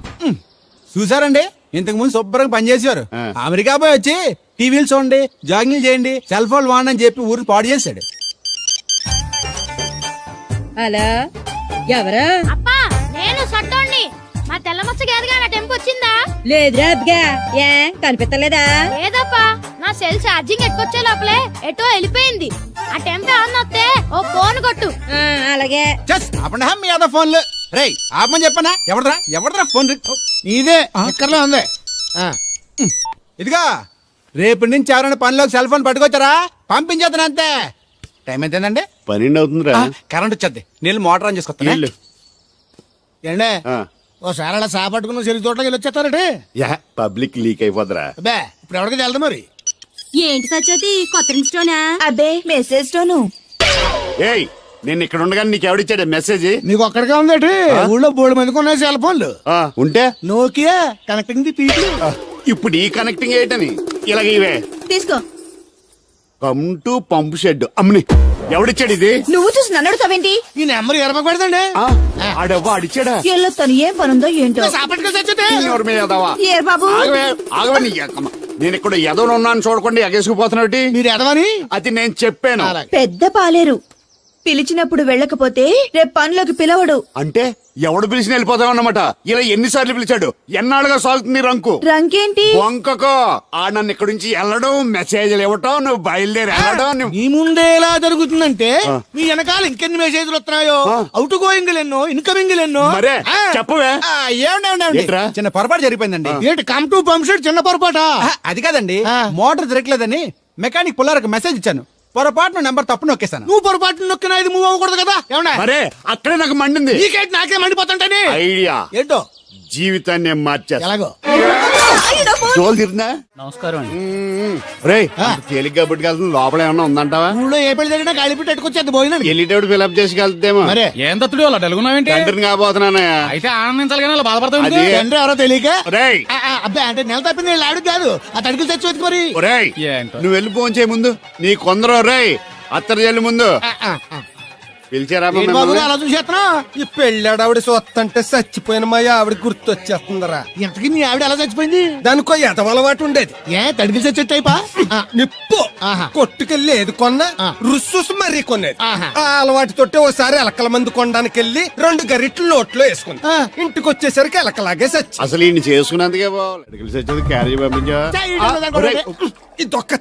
చూసారండి, ఇంతకు ముందు శుభ్రంగా పనిచేసేవారు. అమెరికా పోయి వచ్చి టీవీలు చూడండి, జాగింగ్ చేయండి, సెల్ ఫోన్ వాడండి అని చెప్పి ఊరు పాడు చేశాడు. అలా ఎవరా? అప్పా నేను సట్టోండి. మా తెల్ల మచ్చ గేదగా నా టెంపు వచ్చిందా? లేదురా అబ్బగా, ఏ కనిపించలేదా? లేదప్పా, నా సెల్ ఛార్జింగ్ ఎక్కొచ్చే లోపలే ఎటో వెళ్ళిపోయింది. ఆ టెంపు ఆన్ వస్తే ఓ ఫోన్ కొట్టు. అలాగే. జస్ట్ ఆపండి మీ అదో ఫోన్లు. రేయ్ ఆపమని చెప్పనా? ఎవడరా ఫోన్? ఇదే ఎక్కర్లో ఉంది. ఇదిగా రేపు నుంచి ఎవరైనా పనిలోకి సెల్ ఫోన్ పట్టుకొచ్చారా పంపించేద్దాను అంతే. టైం ఎంతేందండి? 12 అవుతుందిరా. కరెంట్ వచ్చేది, నీళ్ళు మోటార్ ఆన్ చేసుకొస్తాను. ఏండే ఓసారి అలా సాపట్టుకున్న చెరుకు తోటలోకి వెళ్ళి వచ్చేస్తారటే. యా, పబ్లిక్ లీక్ అయిపోద్రా. అబ్బే ఇప్పుడు ఎవరికి వెళ్దాం మరి. ఏంటి సత్యవతి కొత్త ఇన్స్టోనా? అబ్బే మెసేజ్ తోను. ఏయ్, నేను ఇక్కడ ఉండగా నీకు ఎవడిచ్చాడు మెసేజ్? నీకు ఒక్కడికే ఉందేటి? ఊళ్ళో 3 మందికి ఉన్నాయి సెల్ ఫోన్లు. ఉంటే నోకియా కనెక్టింగ్ ది పీపుల్. ఇప్పుడు ఈ కనెక్టింగ్ ఏంటని ఇలాగ ఇవే తీసుకో. Come to pump shed. అమ్మని ఎవడిచ్చాడు ఇది? నువ్వు చూసి నన్ను అడుగుతావేంటి? ఈ నెంబర్ ఎరప పెడతాండి. ఆడవ్వ అడిచాడా? ఎల్లో తను ఏం పనుందో ఏంటో. సాపట్టుకొని చచ్చితే ఏ బాబు? ఆగవని నేను ఇక్కడ ఎదవను ఉన్నాను చూడకుండా ఎగేసుకుపోతున్నాడు. మీరు ఎదవని అది నేను చెప్పాను. పెద్ద పాలేరు పిలిచినప్పుడు వెళ్ళకపోతే రేపు పనిలోకి పిలవడు. అంటే ఎవడు పిలిచిన వెళ్ళిపోతావు అన్నమాట. ఇలా ఎన్నిసార్లు పిలిచాడు? ఎన్నాళ్ళుగా సాగుతుంది రంకు. రంకేంటి? వంకకో ఆ నన్ను ఇక్కడ నుంచి వెళ్ళడం, మెసేజ్లు ఇవ్వటం, నువ్వు బయలుదేరి వెళ్ళడం. ఈ ముందే ఎలా జరుగుతుందంటే మీ వెనకాల ఇంకెన్ని మెసేజ్లు వస్తున్నాయో. అవుట్ గోయింగ్ ఎన్నో, ఇన్కమింగ్ ఎన్నో. మరే చెప్పవే. చిన్న పొరపాటు జరిగిపోయిందండి. ఏంటి కమ్ టు పంప్ షెడ్ చిన్న పొరపాట? అది కాదండి, మోటార్ తిరగలేదని మెకానిక్ పుల్లారకు మెసేజ్ ఇచ్చాను. పొరపాటున నెంబర్ తప్పు నొక్కేశాను. నువ్వు పొరపాటు నొక్కినా ఇది మూవ్ అవ్వకూడదు కదా. ఏమన్నా మరే అక్కడే నాకు మండింది. నీకేంటి నాకే మండిపోతుంటని ఐడియా ఏంటో జీవితాన్ని మార్చేస్తా. ఎలాగో తోలు తిరినా నమస్కారం అండి. రే తేలిగ్గా పుట్టుకెళ్తుంది లోపల ఏమన్నా ఉందంటావా? ఊళ్ళో ఏ పెళ్లి జరిగినా కలిపి పెట్టుకొచ్చేది భోజనం వెళ్ళేటప్పుడు ఫిలప్ చేసి వెళ్తేమో మరే ఏం తత్తుడు అలా తెలుగున్నావేంటి? తండ్రిని కాబోతున్నానయ్యా. అయితే ఆనందించాలి కానీ అలా బాధపడతావు అది తండ్రి ఎవరో తెలియక రేయ్ అబ్బాయి అంటే నెల తప్పింది వీళ్ళు ఆవిడ కాదు ఆ తడికలు తెచ్చి వెతుకు మరి ఒరేయ్ ఏంటో. నువ్వు వెళ్ళి ఫోన్ చేయ ముందు నీ కొందరు రేయ్ అత్తరు చెల్లి ముందు పిలిచారా ఏంటి బాబు అలా చూసేస్తున్నా ఈ పెళ్ళాడావిడ సొత్తంటే చచ్చిపోయిన మా ఆవిడ గుర్తొచ్చేస్తుందరా. ఇంతకీ మీ ఆవిడ ఎలా చచ్చిపోయింది? దానికో ఎదవలవాటు ఉండేది. ఏ తడికలు తెచ్చి టైపా నిప్పు ఆహా. కొట్టుకెళ్ళి ఏది కొన్నా రుస్సుస్ మరీ కొనేది. ఆహా. ఆ అలవాటుతోటి ఓసారి ఎలకల మందు కొనడానికి వెళ్ళి 2 గరిట్లు నోట్లో వేసుకుంది. ఆ. ఇంటికి వచ్చేసరికి ఎలకలాగే చచ్చి. అసలు ఈయన చేసుకున్నందుకే బాగా సచ్చేది క్యారేజ్ పంపించా. ఇదొక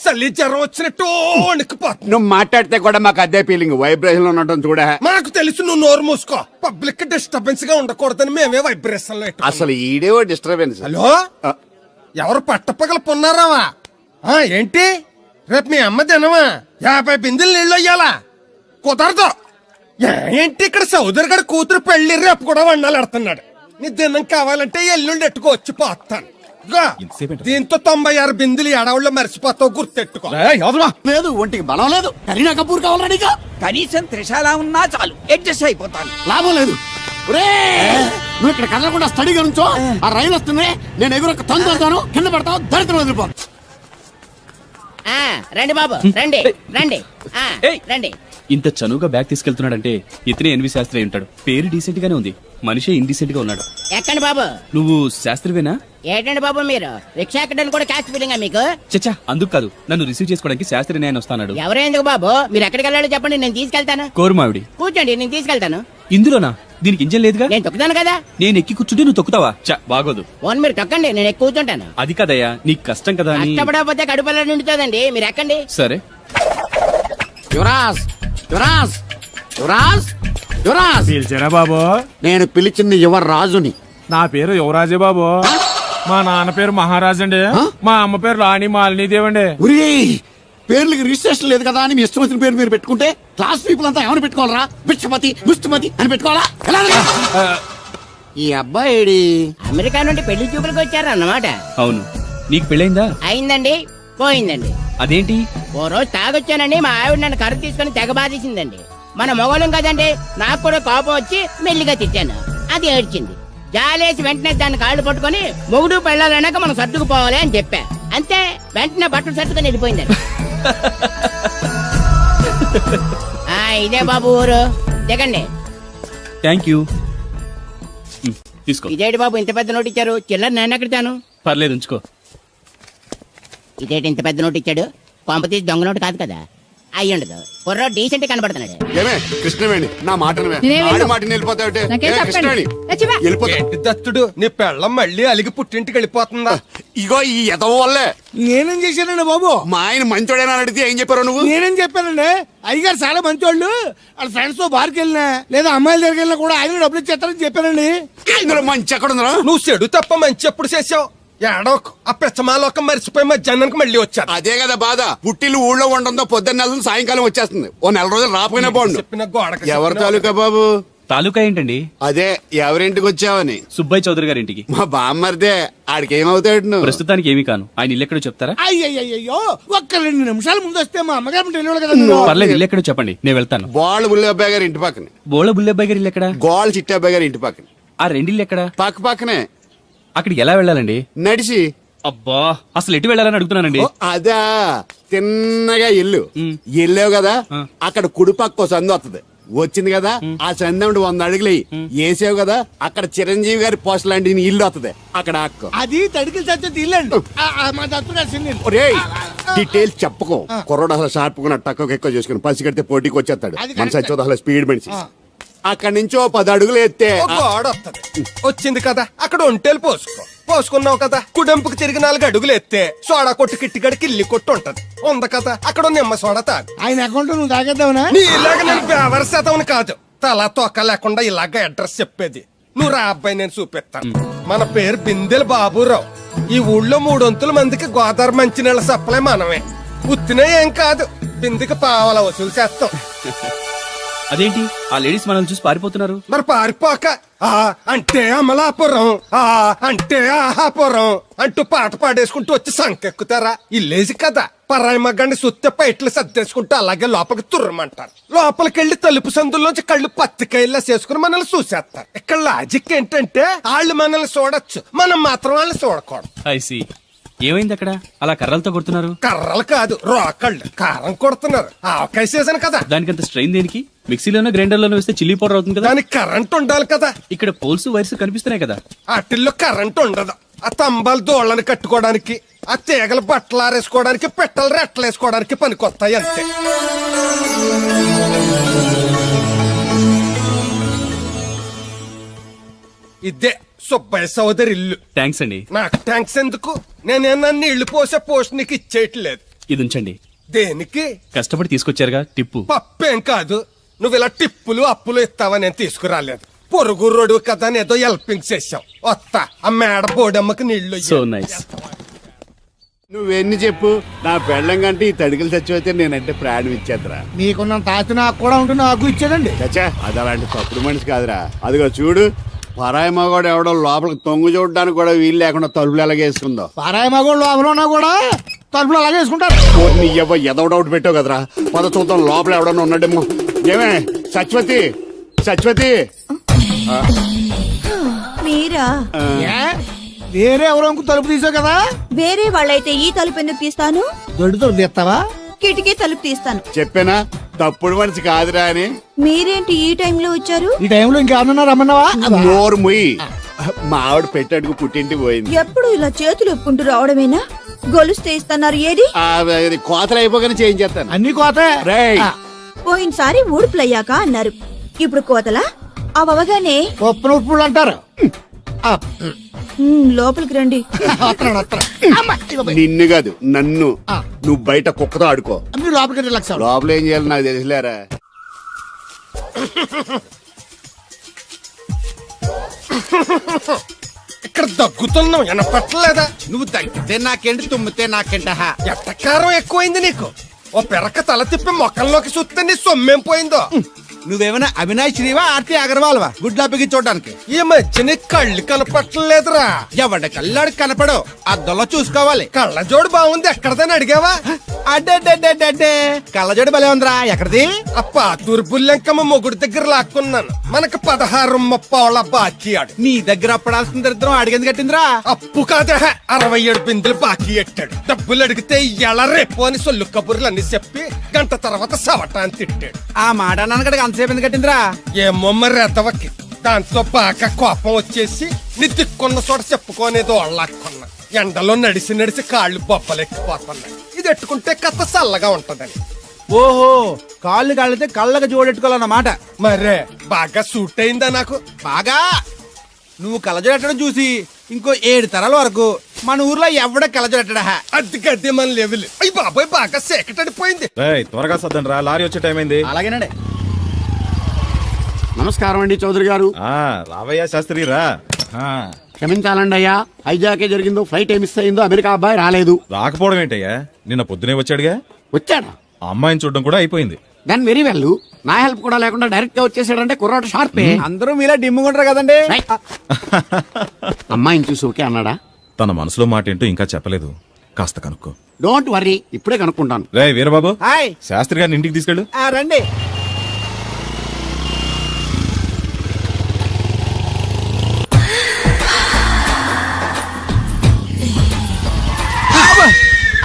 చలి జ్వరం వచ్చినట్టు వణికిపోతుంది. నువ్వు మాట్లాడితే కూడా మాకు అదే ఫీలింగ్ వైబ్రేషన్ ఉండటం చూడ. మాకు తెలుసు నువ్వు నోరు మూసుకో. పబ్లిక్ డిస్టర్బెన్స్ గా ఉండకూడదని మేమే వైబ్రేషన్ లో పెట్టుకున్నాం. అసలు ఈడేవో డిస్టర్బెన్స్. హలో ఎవరు పట్టపగల పొన్నారావా? ఏంటి రేపు మీ అమ్మ తినవా? 50 బిందెలు నీళ్ళు అయ్యాలా? కుదరదు. ఏంటి ఇక్కడ సౌదరి గడ కూతురు పెళ్లి రేపు కూడా వండాలి ఎడుతున్నాడు. నీ దినం కావాలంటే ఎల్లుండి ఎట్టుకోవచ్చు పోతాను. దీంతో 96 బిందెలు ఎడవుల్లో మర్చిపోతావు గుర్తెట్టుకో. లేదు ఒంటికి బలం లేదు. కరీనా కపూర్ కావాలా నీకు? కనీసం త్రిశాల ఉన్నా చాలు, అడ్జస్ట్ అయిపోతాను. లాభం లేదు. నువ్వు ఇక్కడ కదలకుండా స్టడీగా నుంచో. ఆ రైలు వస్తుంది, నేను ఎగురొక్క తొందరతాను, కింద పడతావు, దరిద్రం వదిలిపో. రండి బాబు రండి రండి రండి. ఇంత చనువుగా బ్యాగ్ తీసుకెళ్తున్నాడంటే ఇతనే ఎన్వి శాస్త్రి అయి ఉంటాడు. పేరు డీసెంట్ గానే ఉంది, మనిషి ఇండీసెంట్ గా ఉన్నాడు. ఎక్కండి బాబు. నువ్వు శాస్త్రివేనా? ఏంటండి బాబు మీరు రిక్షా ఎక్కడానికి కూడా క్యాష్ ఫీలింగా మీకు? చచ్చా, అందుకు కాదు, నన్ను రిసీవ్ చేసుకోవడానికి శాస్త్రి నేను వస్తాడు. ఎవరెందుకు బాబు, మీరు ఎక్కడికి వెళ్ళాలో చెప్పండి, నేను తీసుకెళ్తాను. కోరుమావిడి. కూర్చోండి, నేను తీసుకెళ్తాను. ఇందులోనా? దీనికి ఇంజన్ లేదుగా. నేను తొక్కుతాను కదా. నేను ఎక్కి కూర్చుంటే నువ్వు తొక్కుతావా? చా, బాగోదు. ఓన్ మీరు తొక్కండి, నేను ఎక్కువ కూర్చుంటాను. అది కదయ్యా, నీకు కష్టం కదా అని. కష్టపడకపోతే కడుపులో నిండుతుందండి, మీరు ఎక్కండి. సరే. యువరాజ్ యువరాజ్ యువరాజ్ యువరాజ్ పిలిచారా బాబు? నేను పిలిచింది యువరాజుని. నా పేరు యువరాజే బాబు. మా నాన్న పేరు మహారాజ్ అండి. మా అమ్మ పేరు రాణి మాలినీదేవి అండి. పేర్లకి రిజిస్ట్రేషన్ లేదు కదా అని మీ ఇష్టం వచ్చిన పేరు మీరు పెట్టుకుంటే క్లాస్ పీపుల్ అంతా ఏమని పెట్టుకోవాలరా? బిచ్చమతి గుస్తుమతి అని పెట్టుకోవాలా? ఈ అబ్బాయి అమెరికా నుండి పెళ్లి చూపులకు వచ్చారు అన్నమాట. అవును. నీకు పెళ్ళైందా? అయిందండి, పోయిందండి. అదేంటి? ఓ రోజు తాగొచ్చానండి, మా ఆవిడ నన్ను కర్ర తీసుకుని తెగ బాధేసిందండి. మన మొగలం కదండి, నాకు కూడా కోపం వచ్చి మెల్లిగా తిట్టాను. అది ఏడ్చింది. జాలేసి వెంటనే దాన్ని కాళ్ళు పట్టుకొని మొగుడు పెళ్ళాలన్నాక మనం సర్దుకుపోవాలి అని చెప్పా. అంతే, వెంటనే బట్టలు సర్దుకొని వెళ్ళిపోయిందండి. ఇదే బాబు ఊరు, దిగండి. Thank you. తీసుకో. ఇదేంటి బాబు ఇంత పెద్ద నోటు ఇచ్చారు? చిల్లర నేను ఎక్కడతాను? పర్లేదు, ఉంచుకో. ఇదేంటి ఇంత పెద్ద నోటు ఇచ్చాడు? కొంప తీసి దొంగ నోటు కాదు కదా. అయ్యుండదు, కుర్ర డీసెంట్ కనబడుతున్నాడు. ఏమే కృష్ణవేణి, నా మాట ఏంటి దత్తుడు, నీ పెళ్ళం మళ్ళీ అలిగి పుట్టింటికి వెళ్ళిపోతుందా? ఇగో ఈ ఎదవ వల్లే. నేనేం చేశానండి బాబు? మా ఆయన మంచోడేనా అడిగితే ఏం చెప్పారు నువ్వు? నేనేం చెప్పానండి, అయ్యగారు చాలా మంచోళ్ళు, వాళ్ళ ఫ్రెండ్స్ తో బార్కి వెళ్ళినా లేదా అమ్మాయిల దగ్గరికి వెళ్ళినా కూడా ఆయన డబ్బులు ఇచ్చేస్తారని చెప్పానండి. ఇందులో మంచి ఎక్కడ ఉందా? నువ్వు చెడు తప్ప మంచి ఎప్పుడు చేసావు? ఏడోకు ఆ పెచ్చమాలోకం మర్చిపోయి మధ్యాహ్నానికి మళ్ళీ వచ్చారు. అదే కదా బాధ. పుట్టిల్లు ఊళ్ళో ఉండడంతో పొద్దున్న నెలలు సాయంకాలం వచ్చేస్తుంది. ఓ నెల రోజులు రాపోయినా బాగుండు. చెప్పిన గోడకి ఎవరి తాలూకా బాబు? తాలూకా ఏంటండి? అదే ఎవరింటికి వచ్చావని. సుబ్బయ్య చౌదరి గారి ఇంటికి. మా బామ్మర్దే. ఆడికి ఏమవుతాడు నువ్వు? ప్రస్తుతానికి ఏమీ కాను. ఆయన ఇల్లు ఎక్కడో చెప్తారా? అయ్యయ్యో, ఒక్క 2 నిమిషాల ముందు వస్తే మా అమ్మగారు తెలియదు కదా. పర్లేదు, ఇల్లు ఎక్కడో చెప్పండి, నేను వెళ్తాను. బోళ్ళ బుల్లి అబ్బాయి గారి ఇంటి పక్కన. బోళ బుల్లెబ్బాయి గారి ఇల్లు ఎక్కడ? గోళ్ళ చిట్టి అబ్బాయి గారి ఇంటి పక్కన. ఆ రెండిల్లు ఎక్కడ? పక్క పక్కనే. అక్కడికి ఎలా వెళ్ళాలండి? నడిచి. అబ్బా, అసలు ఎటు వెళ్ళాలని అడుగుతున్నానండి. అదా తిన్నగా ఇల్లు వెళ్ళావు కదా, అక్కడ కుడిపక్క సందు వస్తుంది. వచ్చింది కదా, ఆ సందు 100 అడుగులు వేసావు కదా, అక్కడ చిరంజీవి గారి పోస్ట్ లాంటి ఇల్లు వస్తుంది. అక్కడ అక్క అది తడికి చచ్చేది ఇల్లండి. మా దత్తు గారి చిన్న ఇల్లు. డీటెయిల్స్ చెప్పుకో. కుర్రోడు అసలు షార్ప్ గా తక్కువ ఎక్కువ చేసుకుని పసి కడితే పోటీకి వచ్చేస్తాడు. మన సచ్చి అసలు స్పీడ్ మనిషి. అక్కడి నుంచి 10 అడుగులు ఎత్తే గోడ వస్తుంది. వచ్చింది కదా, అక్కడ ఒంటేలు పోసుకున్నావు కదా, కుడెంపుకు తిరిగి 4 అడుగులు ఎత్తే సోడా కొట్టు కిట్టిగడి కిల్లి కొట్టు ఉంటది. ఉంది కదా, అక్కడ నిమ్మ సోడా తాగు. ఆయన అకౌంట్ నువ్వు తాగేద్దావునా? నీ ఇలాగ నేను వ్యవరసేతవని కాదు, తల తోక లేకుండా ఇలాగ అడ్రస్ చెప్పేది. నువ్వు రా అబ్బాయి, నేను చూపిస్తాను. మన పేరు బిందెల బాబురావు. ఈ ఊళ్ళో 300 మందికి గోదావరి మంచినీళ్ళ సప్లై మనమే. ఉత్తినే ఏం కాదు, బిందెకి పావల వసూలు చేస్తాం. అదేంటి ఆ లేడీస్ మనల్ని చూసి పారిపోతున్నారు? మరి పారిపోక ఆ అంటే అమలాపురం, ఆ అంటే ఆహాపురం అంటూ పాట పాడేసుకుంటూ వచ్చి సంకెక్కుతారా? ఇల్లేసి కదా పరాయి మగ్గాన్ని సుత్తే పైట్లు సర్దేసుకుంటూ అలాగే లోపలికి తుర్రమంటారు. లోపలికెళ్లి తలుపు సందుల్లోంచి కళ్ళు పత్తికాయల్లా చేసుకుని మనల్ని చూసేస్తారు. ఇక్కడ లాజిక్ ఏంటంటే వాళ్ళు మనల్ని చూడొచ్చు, మనం మాత్రం వాళ్ళని చూడకూడదు. ఐసి ఏమైంది అక్కడ అలా కర్రలతో కొడుతున్నారు? కర్రలు కాదు, రోకళ్ళు కారం కొడుతున్నారు. ఆవకాయ సీజన్ కదా, దానికంత స్ట్రెయిన్ దేనికి? మిక్సీలోనో గ్రైండర్లోనో వేస్తే చిల్లీ పౌడర్ అవుతుంది కదా. దానికి కరెంట్ ఉండాలి కదా. ఇక్కడ పోల్స్ వైర్స్ కనిపిస్తున్నాయి కదా. వాటిల్లో కరెంట్ ఉండదు. ఆ తంబాలు దోళ్ళని కట్టుకోవడానికి, ఆ తీగలు బట్టలు ఆరేసుకోవడానికి, పెట్టలు రెట్టలేసుకోవడానికి పనికొస్తాయి అంతే. ఇదే సుబ్బయ్య సోదరి ఇల్లు. థ్యాంక్స్ అండి. నాకు థ్యాంక్స్ ఎందుకు? నేనేనా నీళ్లు పోసే పోస్ట్ నీకు ఇచ్చేయట్లేదు. ఇది ఉంచండి. దేనికి? కష్టపడి తీసుకొచ్చారుగా టిప్పు. పప్పేం కాదు, నువ్వు ఇలా టిప్పులు అప్పులు ఇస్తావా? నేను తీసుకురాలేదు. పొరుగు రోడ్డు కదా అని ఏదో హెల్పింగ్ చేసావు. వస్తా ఆ మేడ బోడమ్మకి నీళ్లు సో నైస్. నువ్వెన్ని చెప్పు, నా పెళ్ళం కంటే ఈ తడికలు చచ్చిపోతే నేనంటే ప్రాణం ఇచ్చేద్దరా. మీకున్నంత ఆస్తి నాకు కూడా ఉంటే నాకు ఇచ్చేదండి. చచ్చా, అది అలాంటి తప్పుడు మనిషి కాదురా. అదిగో చూడు, పరాయి మగవాడు ఎవడో లోపలికి తొంగు చూడడానికి కూడా వీలు లేకుండా తలుపులు ఎలాగేసుకుందో. పారాయి మగోళ్ళు లోపల ఉన్నా కూడా తలుపులు అలాగే వేసుకుంటారు. నీ ఎవ ఎదో డౌట్ పెట్టావు కదరా. పద చూద్దాం లోపల ఎవడన్నా ఉన్నాడేమో. ఏమే సత్యవతి, సత్యవతి. మీరా? ఏ? వేరే ఎవరో తలుపు తీసావు కదా. వేరే వాళ్ళైతే ఈ తలుపు ఎందుకు తీస్తాను? దొడ్డు తలుపు తీస్తావా? కిటికీ తలుపు తీస్తాను. చెప్పానా తప్పుడు మనిషి కాదురా అని. మీరేంటి ఈ టైంలో వచ్చారు? ఈ టైంలో ఇంకేమన్నా రమ్మన్నావా? నోరు ముయ్యి. మా ఆవిడ పెట్టాడుకు పుట్టింటి పోయింది. ఎప్పుడు ఇలా చేతులు ఒప్పుకుంటూ రావడమేనా? గొలుస్తే ఇస్తున్నారు ఏది? కోతలు అయిపోగానే చేయించేస్తాను. అన్ని కోత. రేయ్, పోయినసారి ఊడుపులయ్యాక అన్నారు, ఇప్పుడు కోతలా? అవగానే ఉప్పు ఉప్పులు అంటారు. లోపలికి రండి. నిన్ను కాదు నన్ను. నువ్వు బయట కుక్కతో ఆడుకో. మీరు లోపలికి రిలాక్స్ అవ్వండి. లోపల ఏం చేయాలి నాకు తెలిసిలేరా. ఇక్కడ దగ్గుతున్నావు వినపట్టలేదా? నువ్వు తగ్గితే నాకేంటి, తుమ్మితే నాకేంట. ఎట్టకారం ఎక్కువైంది నీకు. ఓ పెరక తల తిప్పి మొక్కల్లోకి చూస్తే నీ సొమ్మేం పోయిందో. నువ్వేమైనా అవినాష్ శ్రీవా, ఆర్తి అగర్వాల్వా గుడ్లాపికి చూడడానికి? ఈ మధ్య నీ కళ్ళు కనపట్టలేదురా. ఎవడ కళ్ళాడు కనపడవు, అద్దంలో చూసుకోవాలి. కళ్ళజోడు బాగుంది, ఎక్కడదని అడిగావా? అడ్డే కళ్ళజోడు భలే ఉందిరా. ఎక్కడిది? అప్ప తూర్పుల్లెంకమ్మ మొగుడు దగ్గర లాక్కున్నాను. మనకు 16 బాకీ ఆడు. నీ దగ్గర అప్పడాల్సిన దరిద్రం అడిగింది కట్టిందిరా. అప్పు కాదే, 67 బిందులు బాకీ ఎట్టాడు. డబ్బులు అడిగితే ఎలా రేపు అని సొల్లు కబుర్లు అన్ని చెప్పి గంట తర్వాత సవటాన్ని తిట్టాడు. ఆ మాట నాన్నగడికి అంతసేపు ఎందుకు కట్టిందిరా? ఏమో మరి ఎదవకి. దాంతో బాగా కోపం వచ్చేసి నీ దిక్కున్న చోట చెప్పుకోనేదో వాళ్ళకున్నా. ఎండలో నడిచి నడిచి కాళ్ళు బొబ్బలెక్కిపోతున్నాయి. ఇది ఎట్టుకుంటే కథ చల్లగా ఉంటదని. ఓహో, కాళ్ళు కాళ్ళతే కళ్ళకి జోడెట్టుకోవాలన్నమాట. మరే బాగా సూట్ అయిందా నాకు? బాగా. నువ్వు కళ్ళజోడెట్టడం చూసి ఇంకో 7 తరాల వరకు మన ఊర్లో ఎవడ కళ్ళజోడెట్టడా. అది గడ్డి మన లెవెల్. అయ్యి బాబాయ్ బాగా సేకటడిపోయింది. త్వరగా సర్దండి రా, లారీ వచ్చే టైం అయింది. అలాగేనండి. నమస్కారం అండి చౌదరి గారు. రావయ్యా శాస్త్రి రా. క్షమించాలండి అయ్యా, హైజాకే జరిగిందో, ఫ్లైట్ ఏ మిస్ అయిందో, అమెరికా అబ్బాయి రాలేదు. రాకపోవడం ఏంటయ్యా, నిన్న పొద్దునే వచ్చాడుగా. వచ్చాడా? ఆ అమ్మాయిని చూడడం కూడా అయిపోయింది. దాని వెరీ వెల్. నా హెల్ప్ కూడా లేకుండా డైరెక్ట్ గా వచ్చేసాడంటే కుర్రాడు షార్పే. అందరూ మీలా డిమ్ముకుంటారు కదండి. అమ్మాయిని చూసి ఓకే అన్నాడా? తన మనసులో మాట ఏంటో ఇంకా చెప్పలేదు, కాస్త కనుక్కో. డోంట్ వర్రీ, ఇప్పుడే కనుక్కుంటాను. రే వీరబాబు, హాయ్. శాస్త్రి గారిని ఇంటికి తీసుకెళ్ళు. రండి.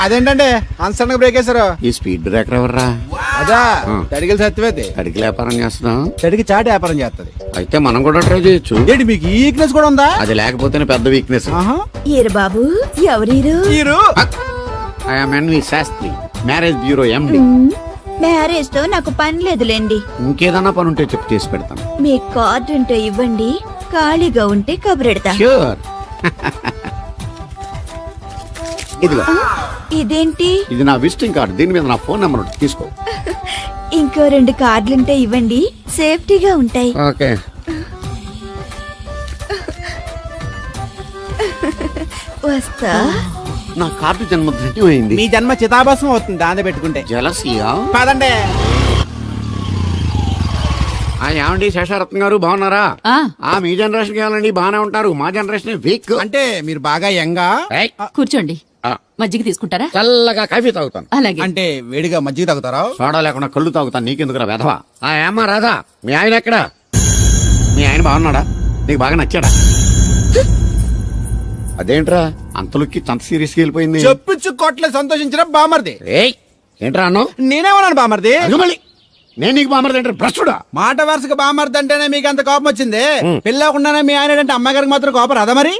అదేంటండి అన్సడన్ గా బ్రేక్ వేశారు? ఈ స్పీడ్ బ్రేకర్ ఎవర్రా? అదా తడిగిలి సత్యవేతి. అడిగి వ్యాపారం చేస్తున్నాం. తడికి చాటి వ్యాపారం చేస్తది. అయితే మనం కూడా ట్రై చేయొచ్చు. ఏంటి మీకు ఈ వీక్నెస్ కూడా ఉందా? అది లేకపోతేనే పెద్ద వీక్నెస్. ఈరు బాబు ఎవరీరు? I'm N V Shastri, marriage bureau MD. Marriage తో నాకు పని లేదులేండి. ఇంకేదన్నా పని ఉంటే చెప్పి చేసి పెడతాను. మీ కార్డు ఉంటే ఇవ్వండి, ఖాళీగా ఉంటే కబురెడతా. ష్యూర్. ఇదిగో. ఇదేంటి? ఇది నా విజిటింగ్ కార్డు. దీని మీద నా ఫోన్ నెంబర్ ఉంటుంది, తీసుకో. ఇంకో 2 కార్డులుంటే ఇవ్వండి, సేఫ్టీగా ఉంటాయి. ఓకే. వస్తా. నా కార్డు జన్మ ధన్యమైంది. మీ జన్మ చితాభాసం అవుతుంది దాన్ని పెట్టుకుంటే. జలసియా? కాదండి. ఏమండి శేషారత్న గారు బాగున్నారా? మీ జనరేషన్ కావాలండి, బాగానే ఉంటారు. మా జనరేషన్ వీక్. అంటే మీరు బాగా యంగా? కూర్చోండి. మజ్జిగ తీసుకుంటారా? చల్లగా కాఫీ తాగుతాను. అలాగే. అంటే వేడిగా మజ్జిగ తాగుతారా? సోడా లేకుండా కళ్ళు తాగుతాను. నీకెందుకురా వెధవా? ఏమ్మా రాధా, మీ ఆయన ఎక్కడా? మీ ఆయన బాగున్నాడా? నీకు బాగా నచ్చాడా? అదేంట్రా అంతలోకి అంత సీరియస్ గా వెళ్ళిపోయింది? చెప్పుచ్చు కొట్ల సంతోషించిన బామర్ది. ఏంట్రా అన్నావు? నేనేమన్నాను బామర్ది? మళ్ళీ నేను నీకు బామర్ది అంటే భ్రష్టుడా? మాట వరుసగా బామర్ది అంటేనే మీకు అంత కోపం వచ్చింది. పెళ్ళకుండానే మీ ఆయన అంటే అమ్మగారికి మాత్రం కోపం రాదా మరి?